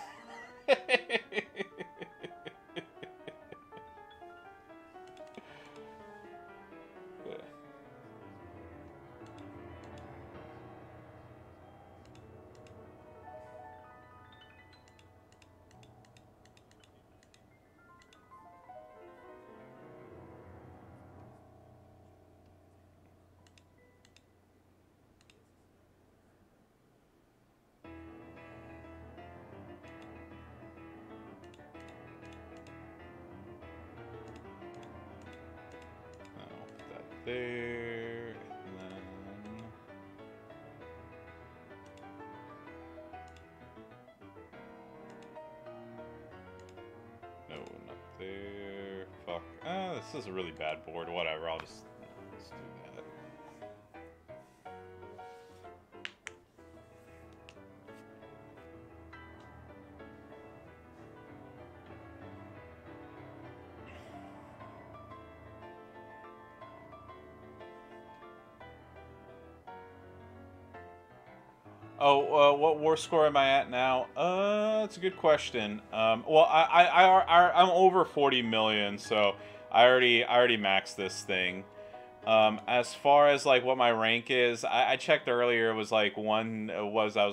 There, and then... No, not there. Fuck. This is a really bad board. Whatever, I'll just do that. Oh, what war score am I at now? That's a good question. Well, I'm over 40 million, so I already maxed this thing. As far as like what my rank is, I checked earlier. It was like I was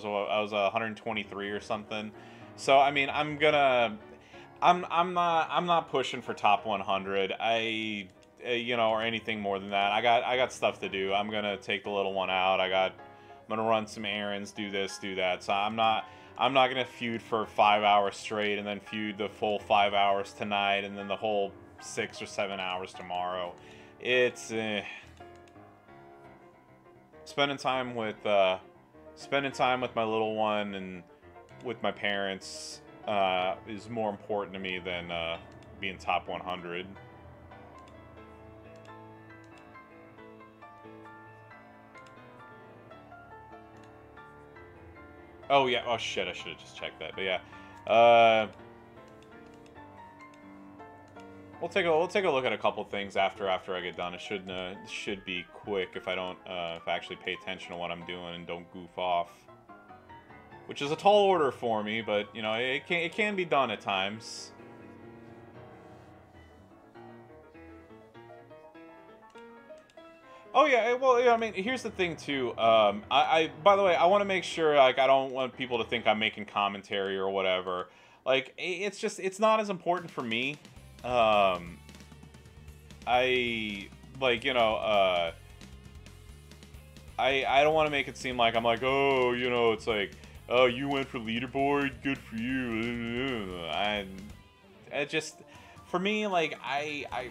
123 or something. So I mean, I'm not pushing for top 100. You know, or anything more than that. I got stuff to do. I'm gonna take the little one out. I'm gonna run some errands, do this, do that. So I'm not gonna feud for 5 hours straight and then feud the full 5 hours tonight and then the whole 6 or 7 hours tomorrow. It's spending time with my little one and with my parents is more important to me than being top 100. Oh yeah. Oh shit. I should have just checked that. But yeah. We'll take a look at a couple things after I get done. It should be quick if I don't if I actually pay attention to what I'm doing and don't goof off. Which is a tall order for me, but you know it can be done at times. Oh yeah, well yeah, I mean here's the thing too. I by the way I want to make sure like I don't want people to think I'm making commentary or whatever. Like it's not as important for me. Um, I like I don't want to make it seem like I'm like, oh, it's like, oh, you went for leaderboard, good for you. I just, for me, like I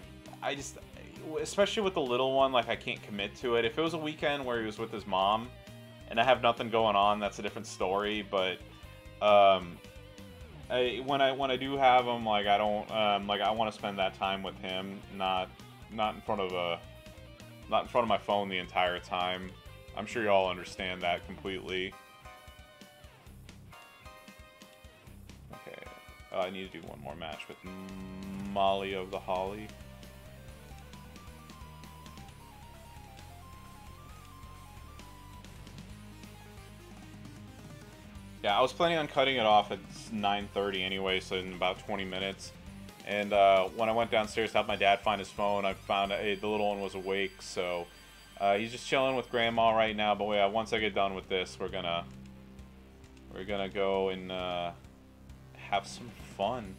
just, especially with the little one, like I can't commit to it. If it was a weekend where he was with his mom and I have nothing going on, that's a different story. But when I do have him, like I don't like I want to spend that time with him, not in front of my phone the entire time. I'm sure y'all understand that completely. Okay, I need to do one more match with Molly of the Holly. Yeah, I was planning on cutting it off at 9:30 anyway, so in about 20 minutes. And when I went downstairs to help my dad find his phone, I found the little one was awake, so he's just chilling with Grandma right now. But yeah, once I get done with this, we're gonna go and have some fun.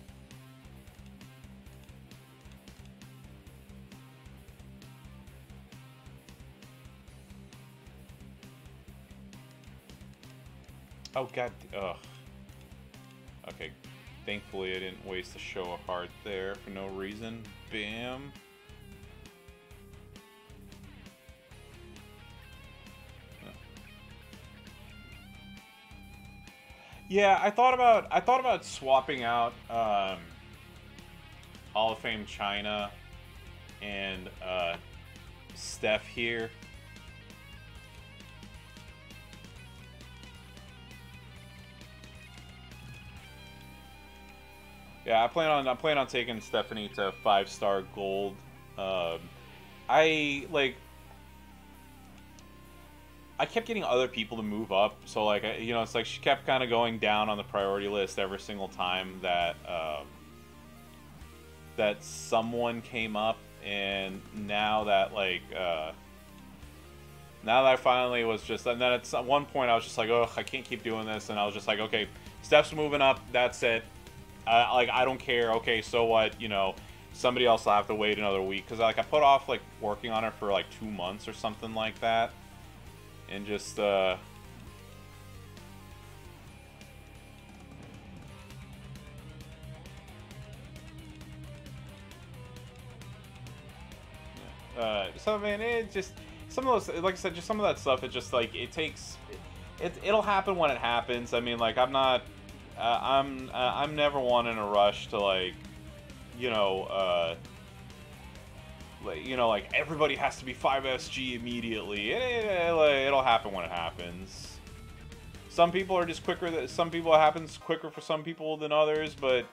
Oh god, ugh. Okay, thankfully I didn't waste a show of heart there for no reason. Bam. Yeah, I thought about swapping out Hall of Fame China and Steph here. Yeah, I plan on taking Stephanie to 5-star gold. I kept getting other people to move up, so like it's like she kept kind of going down on the priority list every single time that that someone came up, and now that now that I finally was just, and then at one point I was just like, ugh, I can't keep doing this, and I was just like, okay, Steph's moving up, that's it. I don't care. Okay, so what? Somebody else will have to wait another week because I put off working on it for 2 months or something like that, and just so I mean it just some of those, like I said, just some of that stuff. It just it takes it'll happen when it happens. I mean I'm not. I'm never one in a rush to everybody has to be 5SG immediately. It'll happen when it happens. Some people are just quicker. Some people it happens quicker for some people than others. But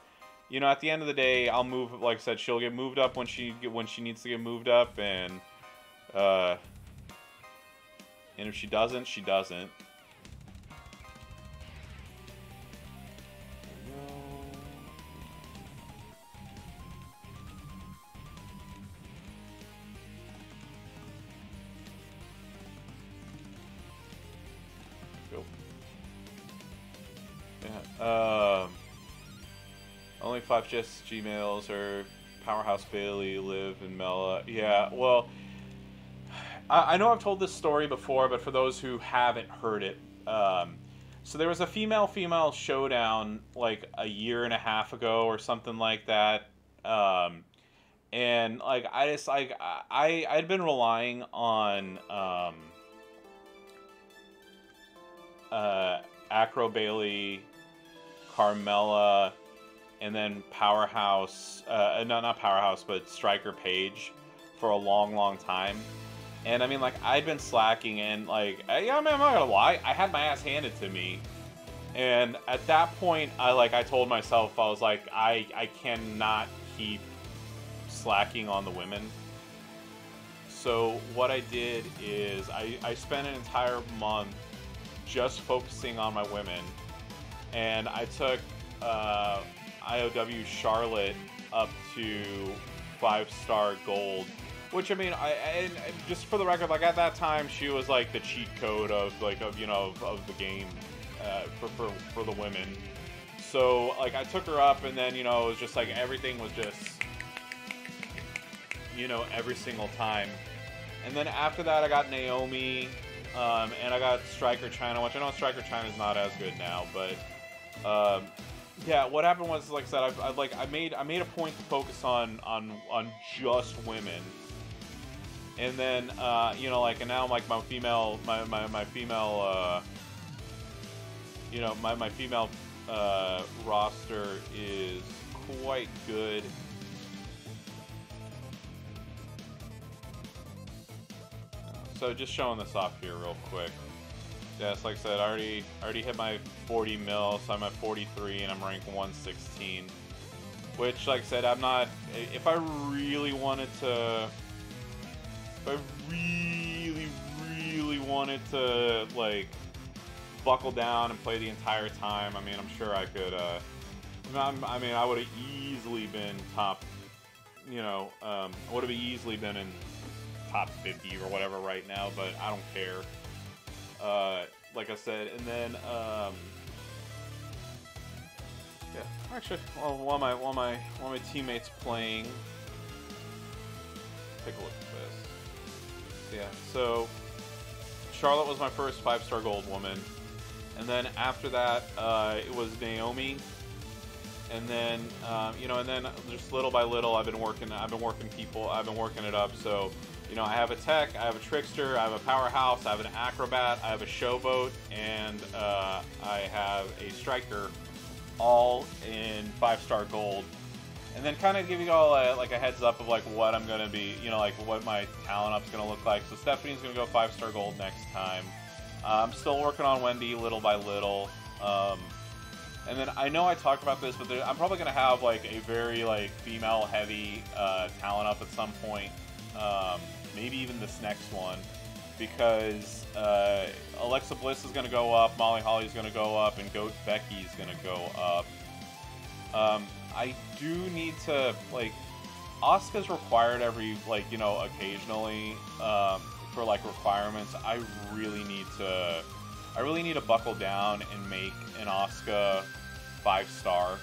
at the end of the day, I'll move. Like I said, she'll get moved up when she needs to get moved up, and if she doesn't, she doesn't. Only 5 just Gmails are Powerhouse Bailey, Liv, and Mela. Yeah, well, I know I've told this story before, but for those who haven't heard it, so there was a female-female showdown like a year and a half ago or something like that. And like I just like I'd been relying on Acro Bailey, Carmella, and then Powerhouse, not Powerhouse, but Striker Page for a long time. And I mean, like, I'd been slacking, and like, yeah, I mean, I'm not gonna lie, I had my ass handed to me. And at that point, I told myself, I was like, I cannot keep slacking on the women. So what I did is I spent an entire month just focusing on my women, and I took IOW Charlotte up to 5-star gold, which I mean, and just for the record, like at that time, she was like the cheat code of the game for the women. So like I took her up, and then it was just like everything was just every single time. And then after that, I got Naomi, and I got Striker China, which I know Striker China is not as good now, but yeah, what happened was, like I said, I made a point to focus on just women, and then and now like my female roster is quite good. So just showing this off here real quick. Yes, like I said, I already hit my 40 mil, so I'm at 43, and I'm ranked 116. Which, like I said, I'm not. If I really wanted to, like buckle down and play the entire time, I mean, I'm sure I could. I mean, I would have easily been top. I would have easily been in top 50 or whatever right now, but I don't care. Like I said, and then yeah, actually, while my teammates playing, take a look at this. Yeah, so Charlotte was my first 5-star gold woman, and then after that, it was Naomi, and then and then just little by little, I've been working it up. So I have a tech, I have a trickster, I have a powerhouse, I have an acrobat, I have a showboat, and I have a striker, all in 5-star gold. And then kind of give you all like a heads up of like what I'm gonna be, like what my talent up's gonna look like. So Stephanie's gonna go 5-star gold next time. I'm still working on Wendy little by little. And then I know I talked about this, but I'm probably gonna have like a very like female heavy talent up at some point. Maybe even this next one, because Alexa Bliss is going to go up, Molly Holly's going to go up, and Goat Becky's going to go up. I do need to, like, Asuka's required every, like, occasionally for, like, requirements. I really need to buckle down and make an Asuka 5-star.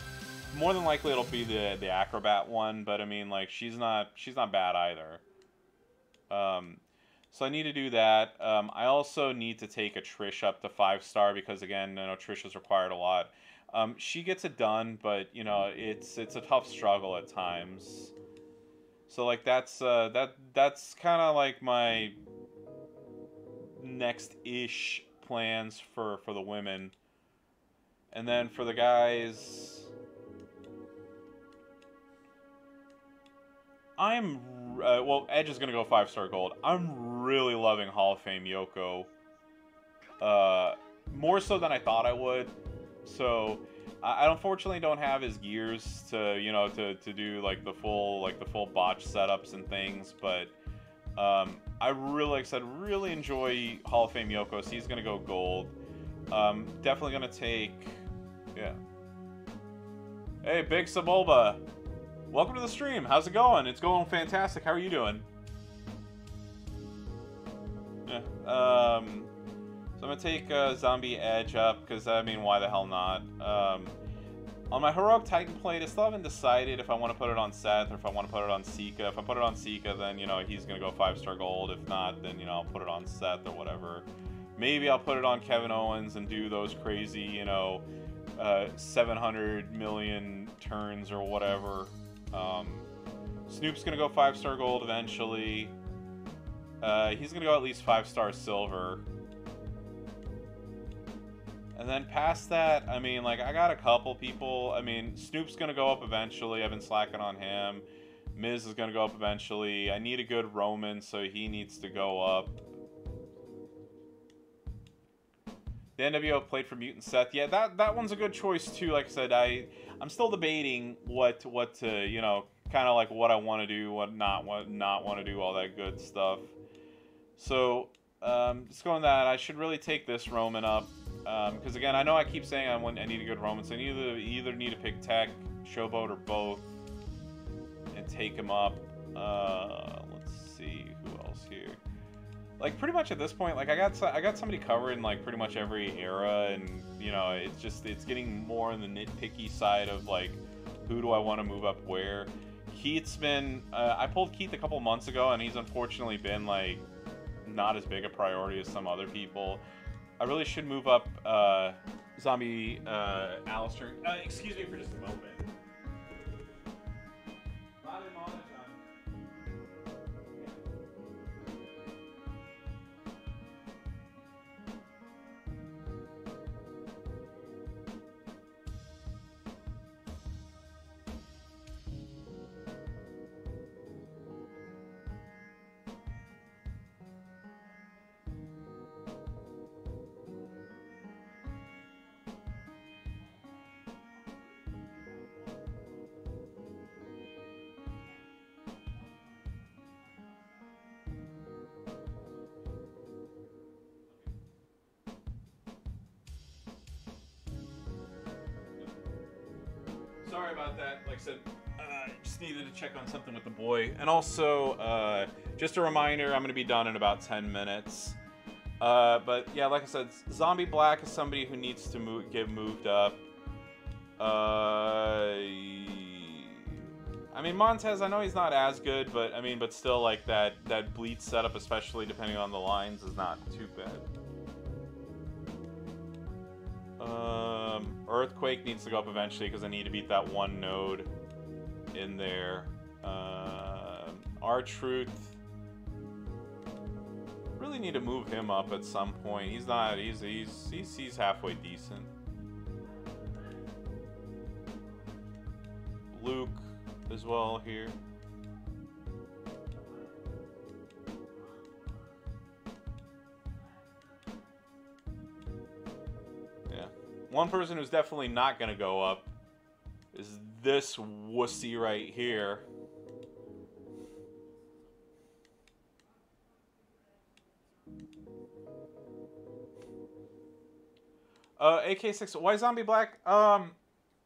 More than likely it'll be the acrobat one, but I mean, like, she's not bad either. So I need to do that. I also need to take a Trish up to 5-star because, again, I know Trish has required a lot. She gets it done, but it's a tough struggle at times. So like that's kind of like my next-ish plans for the women, and then for the guys, well, Edge is going to go 5-star gold. I'm really loving Hall of Fame Yoko. More so than I thought I would. So, I unfortunately don't have his gears to, to do, like, the full botch setups and things. But, I really, like I said, really enjoy Hall of Fame Yoko. So he's going to go gold. Definitely going to take, yeah. Hey, Big Sabulba. Welcome to the stream. How's it going? It's going fantastic. How are you doing? Yeah. So I'm gonna take Zombie Edge up because I mean, why the hell not? On my Heroic Titan plate, I still haven't decided if I want to put it on Seth or if I want to put it on Sika. If I put it on Sika, then, you know, he's going to go 5-star gold. If not, then, you know, I'll put it on Seth or whatever. Maybe I'll put it on Kevin Owens and do those crazy, you know, 700 million turns or whatever. Snoop's going to go 5-star gold eventually. He's going to go at least 5-star silver. And then past that, I mean, like, I got a couple people. I mean, Snoop's going to go up eventually. I've been slacking on him. Miz is going to go up eventually. I need a good Roman, so he needs to go up. The NWO played for Mutant Seth. Yeah, that one's a good choice, too. Like I said, I'm still debating what to, you know, kind of like what I want to do, what not want to do, all that good stuff. So, just going that, I should really take this Roman up. Because again, I know I keep saying I need a good Roman, so I either need to pick Tech, Showboat, or both, and take him up. Let's see who else here. Like pretty much at this point, like I got somebody covered in like pretty much every era, and you know it's getting more on the nitpicky side of like who do I want to move up where. Keith's been I pulled Keith a couple months ago, and he's unfortunately been like not as big a priority as some other people. I really should move up Zombie Alistair. Excuse me for just a moment. Sorry about that. Like I said, just needed to check on something with the boy. And also, just a reminder, I'm going to be done in about 10 minutes. But yeah, like I said, Zombie Black is somebody who needs to get moved up. I mean, Montez, I know he's not as good, but I mean, but still, like that bleed setup, especially depending on the lines, is not too bad. Earthquake needs to go up eventually because I need to beat that one node in there. R-Truth, really need to move him up at some point. He's not. He's halfway decent. Luke as well here. One person who's definitely not going to go up is this wussy right here. AK6, why Zombie Black?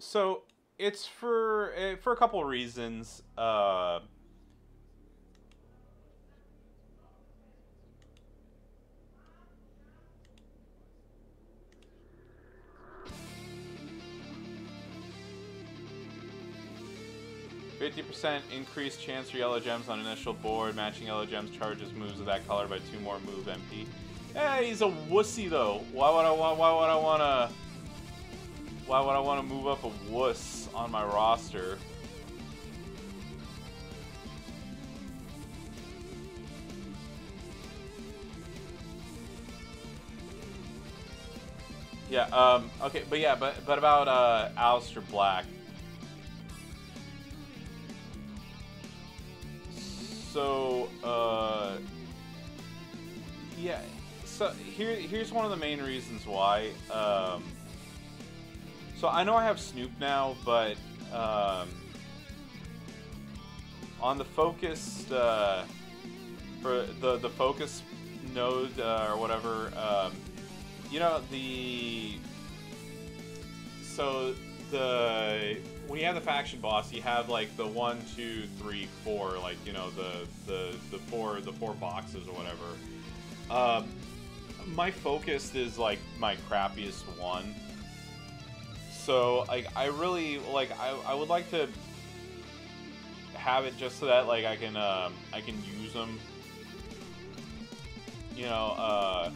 So it's for a couple of reasons. %, increased chance for yellow gems on initial board. Matching yellow gems charges moves of that color by 2 more move MP. Hey, he's a wussy though. Why would I want to move up a wuss on my roster? Yeah. Okay. But yeah. But about Aleister Black. So, yeah, so here's one of the main reasons why. So I know I have Snoop now, but on the focused, for the focus node or whatever, you know, when you have the faction boss, you have like the 1, 2, 3, 4, like, you know, the four boxes or whatever. My focused is like my crappiest one. So like I really like I would like to have it just so that like I can use them. You know,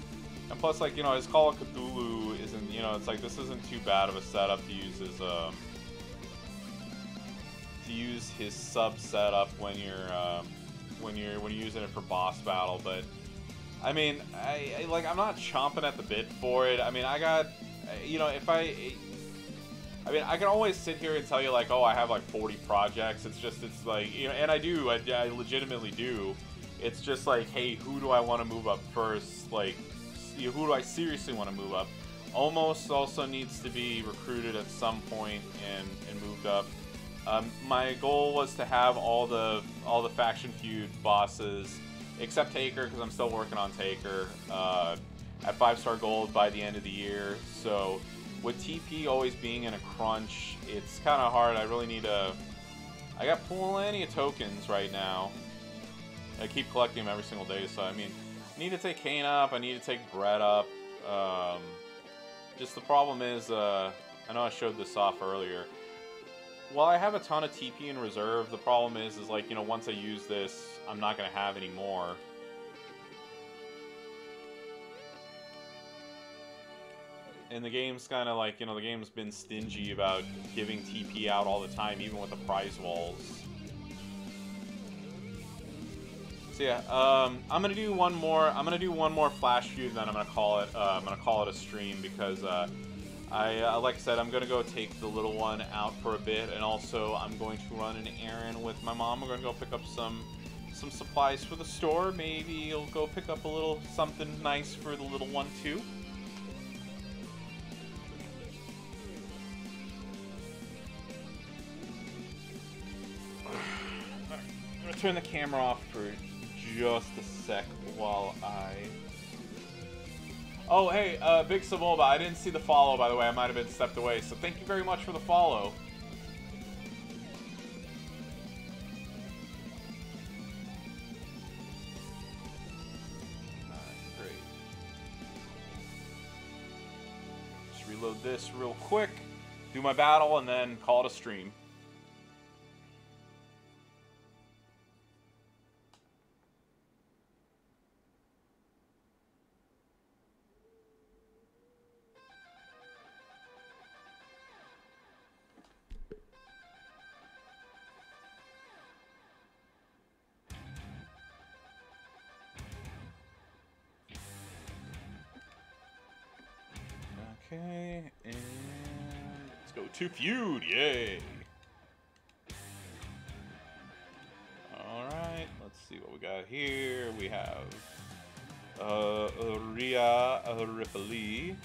and plus like, you know, his Call of Cthulhu isn't, you know, it's like this isn't too bad of a setup to use his sub setup when you're using it for boss battle. But I mean, I'm not chomping at the bit for it. I mean, I got, you know, I mean, I can always sit here and tell you like, oh, I have like 40 projects. It's like, you know, and I legitimately do. It's just like, hey, who do I want to move up first? Like, who do I seriously want to move up? Almost also needs to be recruited at some point and moved up. My goal was to have all the faction feud bosses, except Taker, because I'm still working on Taker, at 5-star gold by the end of the year. So with TP always being in a crunch, it's kind of hard. I really need to... I got plenty of tokens right now. I keep collecting them every single day, so I mean, I need to take Kane up, I need to take Brett up. Just the problem is, I know I showed this off earlier. While I have a ton of TP in reserve, the problem is like, you know, once I use this, I'm not going to have any more. And the game's kind of like, you know, the game's been stingy about giving TP out all the time, even with the prize walls. So yeah, I'm gonna do one more. I'm gonna do one more flash feud, then I'm gonna call it a stream, because like I said, I'm gonna go take the little one out for a bit, and also I'm going to run an errand with my mom. We're gonna go pick up some supplies for the store. Maybe you'll go pick up a little something nice for the little one too. I'm gonna turn the camera off for just a sec while I... Oh, hey, Big Savolba, I didn't see the follow, by the way. I might have been stepped away, so thank you very much for the follow. Great. Just reload this real quick, do my battle, and then call it a stream. Okay, and let's go to Feud, yay! Alright, let's see what we got here. We have Rhea Ripley.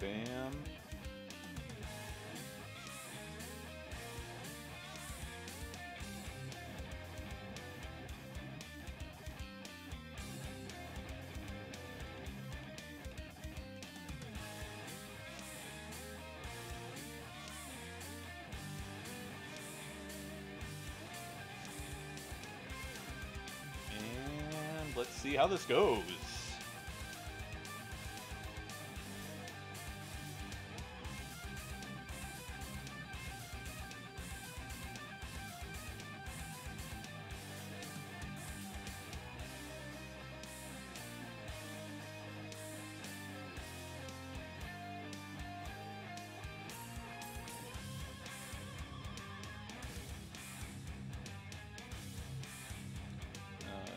Bam. And let's see how this goes.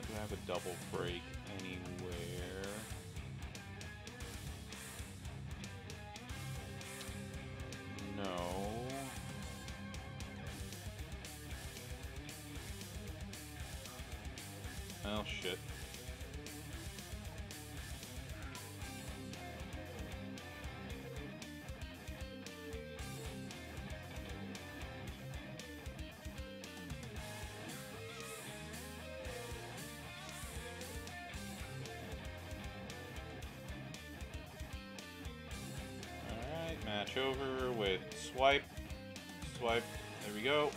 Do I have a double break anywhere? No. Oh shit. switch over with swipe. Swipe. There we go.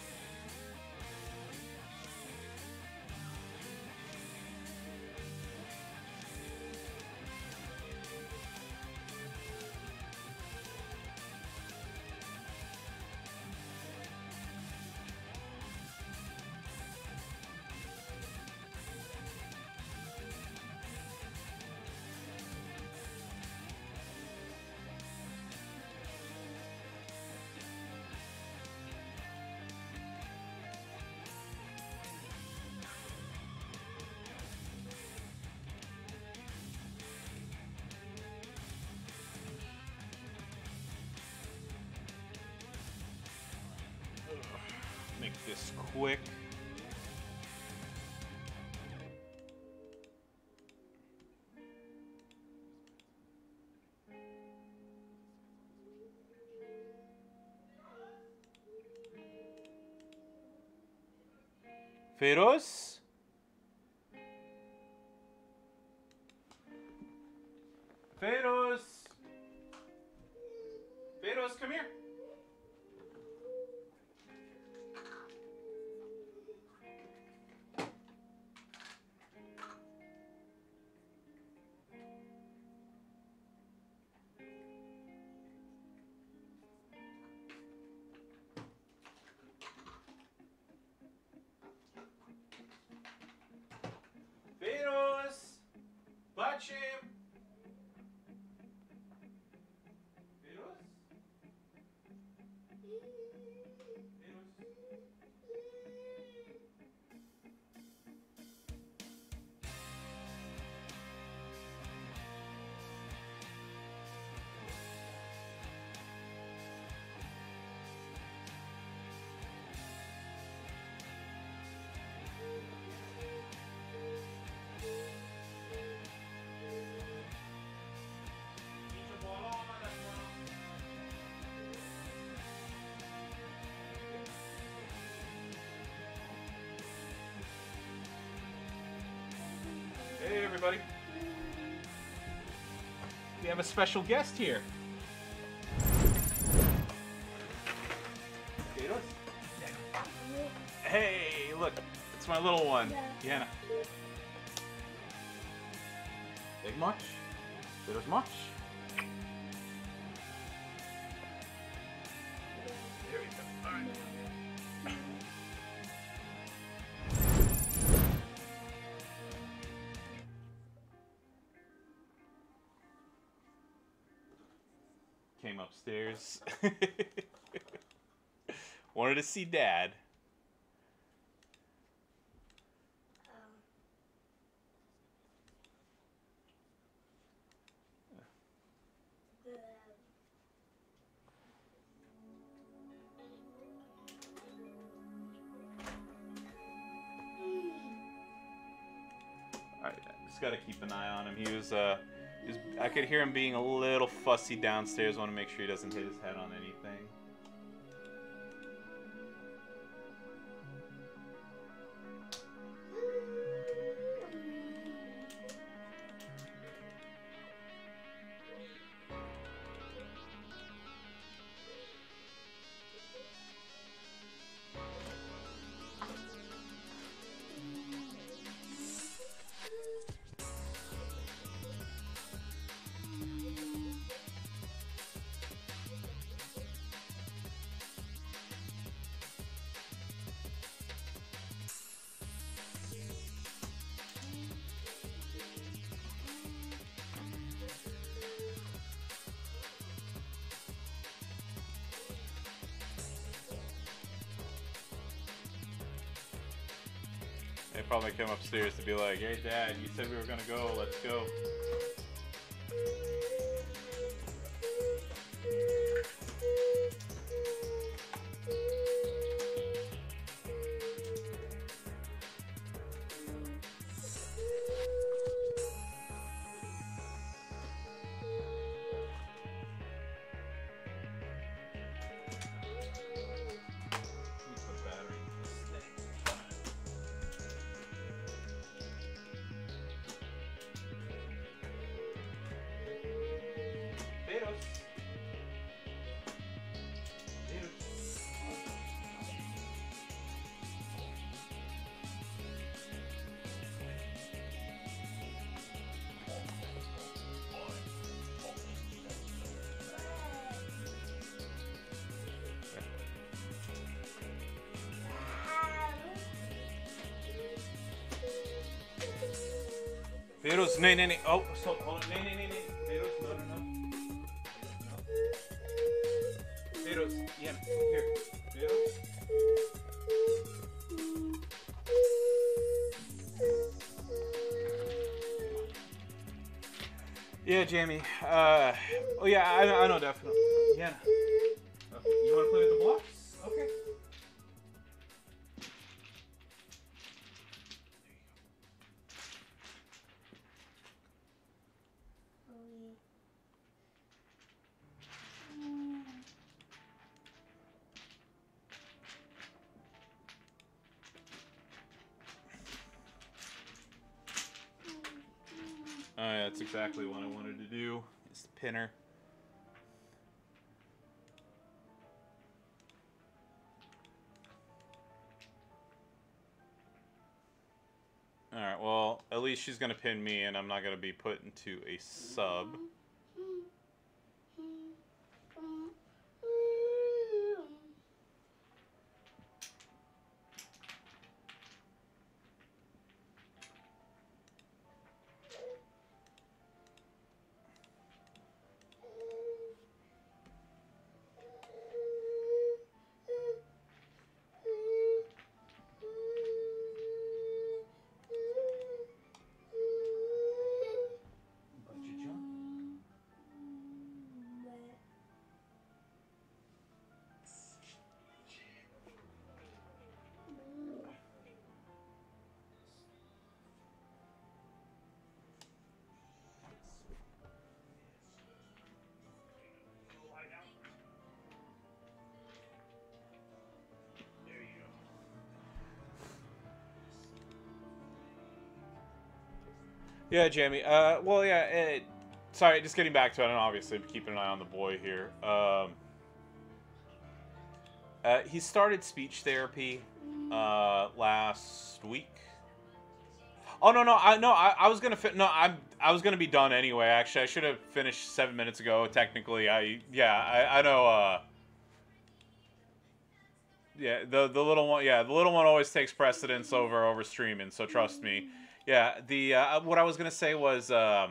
Make this quick. Feroz? Feroz? Feroz, come here. Feroz! Watch him! Feroz? Hey everybody. We have a special guest here. Hey, look, it's my little one. Yeah. Big much? There's much? There we go. All right. Came upstairs. Wanted to see Dad. Alright, just gotta keep an eye on him. He was I could hear him being a little fussy downstairs. Want to make sure he doesn't hit his head on anything. They probably come upstairs to be like, hey Dad, you said we were gonna go, let's go. Feros, nee. Oh, stop, hold on. Nee. Feros, no. Feros, yeah, here. Feros. Yeah, Jamie. Oh yeah, I know definitely. Yeah. Okay. You want to play with the blocks? Okay. Oh yeah, that's exactly what I wanted to do. It's the pinner. Alright, well, at least she's going to pin me and I'm not going to be put into a sub. Yeah, Jamie. Well, yeah. Sorry, just getting back to it, and obviously keeping an eye on the boy here. He started speech therapy last week. Oh no, I was gonna I was gonna be done anyway. Actually, I should have finished 7 minutes ago. Technically, I know. Yeah, the little one. Yeah, the little one always takes precedence over streaming. So trust me. Yeah, the what I was gonna say was yeah,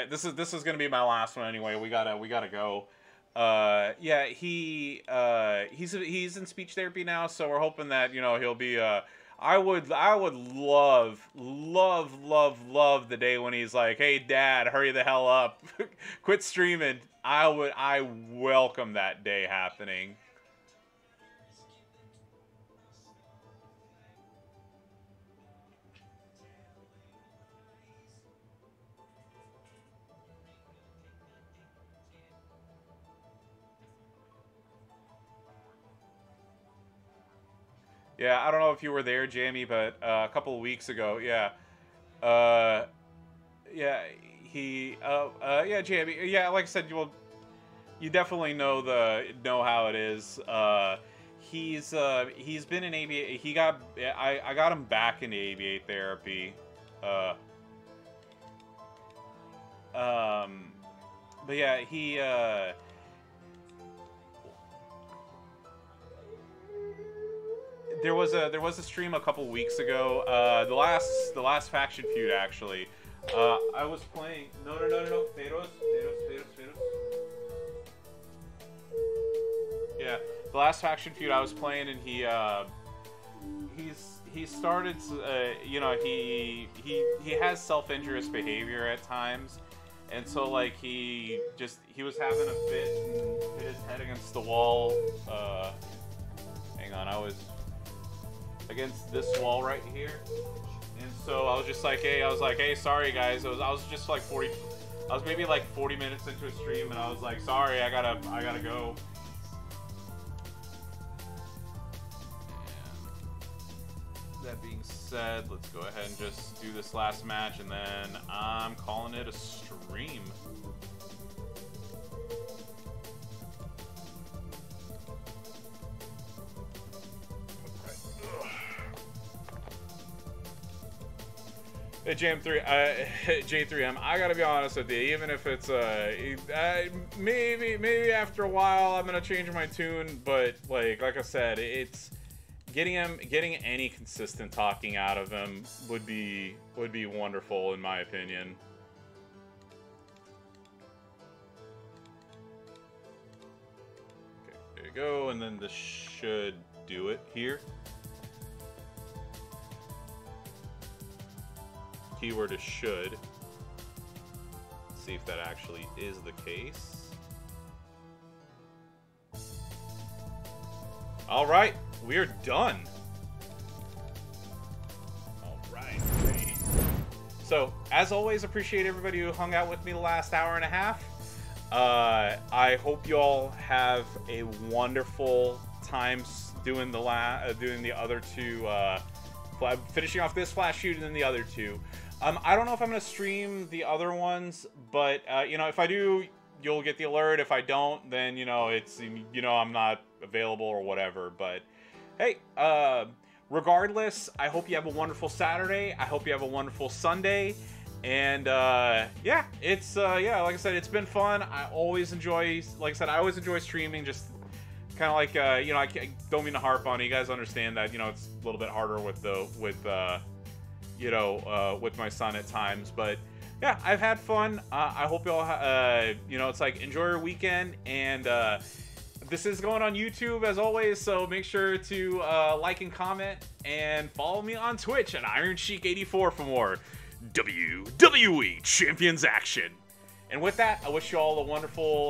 this is gonna be my last one anyway. We gotta go. Yeah, he's in speech therapy now, so we're hoping that he'll be. I would love the day when he's like, hey Dad, hurry the hell up, quit streaming. I welcome that day happening. Yeah, I don't know if you were there, Jamie, but a couple of weeks ago, yeah, uh, yeah, yeah, Jamie, yeah, like I said, you definitely know how it is. He's been in ABA. I got him back into ABA therapy. Uh, but yeah, there was a stream a couple weeks ago. The last faction feud actually. I was playing. No. Feros. Yeah, the last faction feud I was playing, and he started. He has self-injurious behavior at times, and so like he was having a fit and hit his head against the wall. Hang on, I was against this wall right here, and so I was just like, hey, sorry guys. I was just like 40. I was maybe like 40 minutes into a stream, and I was like, sorry, I gotta go. That being said, let's go ahead and just do this last match, and then I'm calling it a stream. Hey, J3M, I gotta be honest with you, even if it's maybe after a while I'm gonna change my tune, but like I said, it's getting any consistent talking out of him would be wonderful, in my opinion. Okay, there you go, and then this should do it here. Keyword is should. Let's see if that actually is the case. All right, we are done. All right. So, as always, appreciate everybody who hung out with me the last hour and a half. I hope you all have a wonderful time doing the other two, finishing off this Flash Feud and then the other two. I don't know if I'm going to stream the other ones, but, you know, if I do, you'll get the alert. If I don't, then, you know, it's, you know, I'm not available or whatever. But, hey, regardless, I hope you have a wonderful Saturday. I hope you have a wonderful Sunday. And, yeah, it's, yeah, like I said, it's been fun. I always enjoy, like I said, I always enjoy streaming, just kind of like, you know, I don't mean to harp on it. You guys understand that, you know, it's a little bit harder with you know, with my son at times, but yeah, I've had fun. I hope you all, you know, it's like, enjoy your weekend, and this is going on YouTube as always, so make sure to like and comment, and follow me on Twitch at IronSheik84 for more WWE Champions action. And with that, I wish you all a wonderful,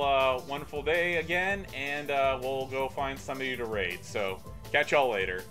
wonderful day again, and we'll go find somebody to raid. So, catch y'all later.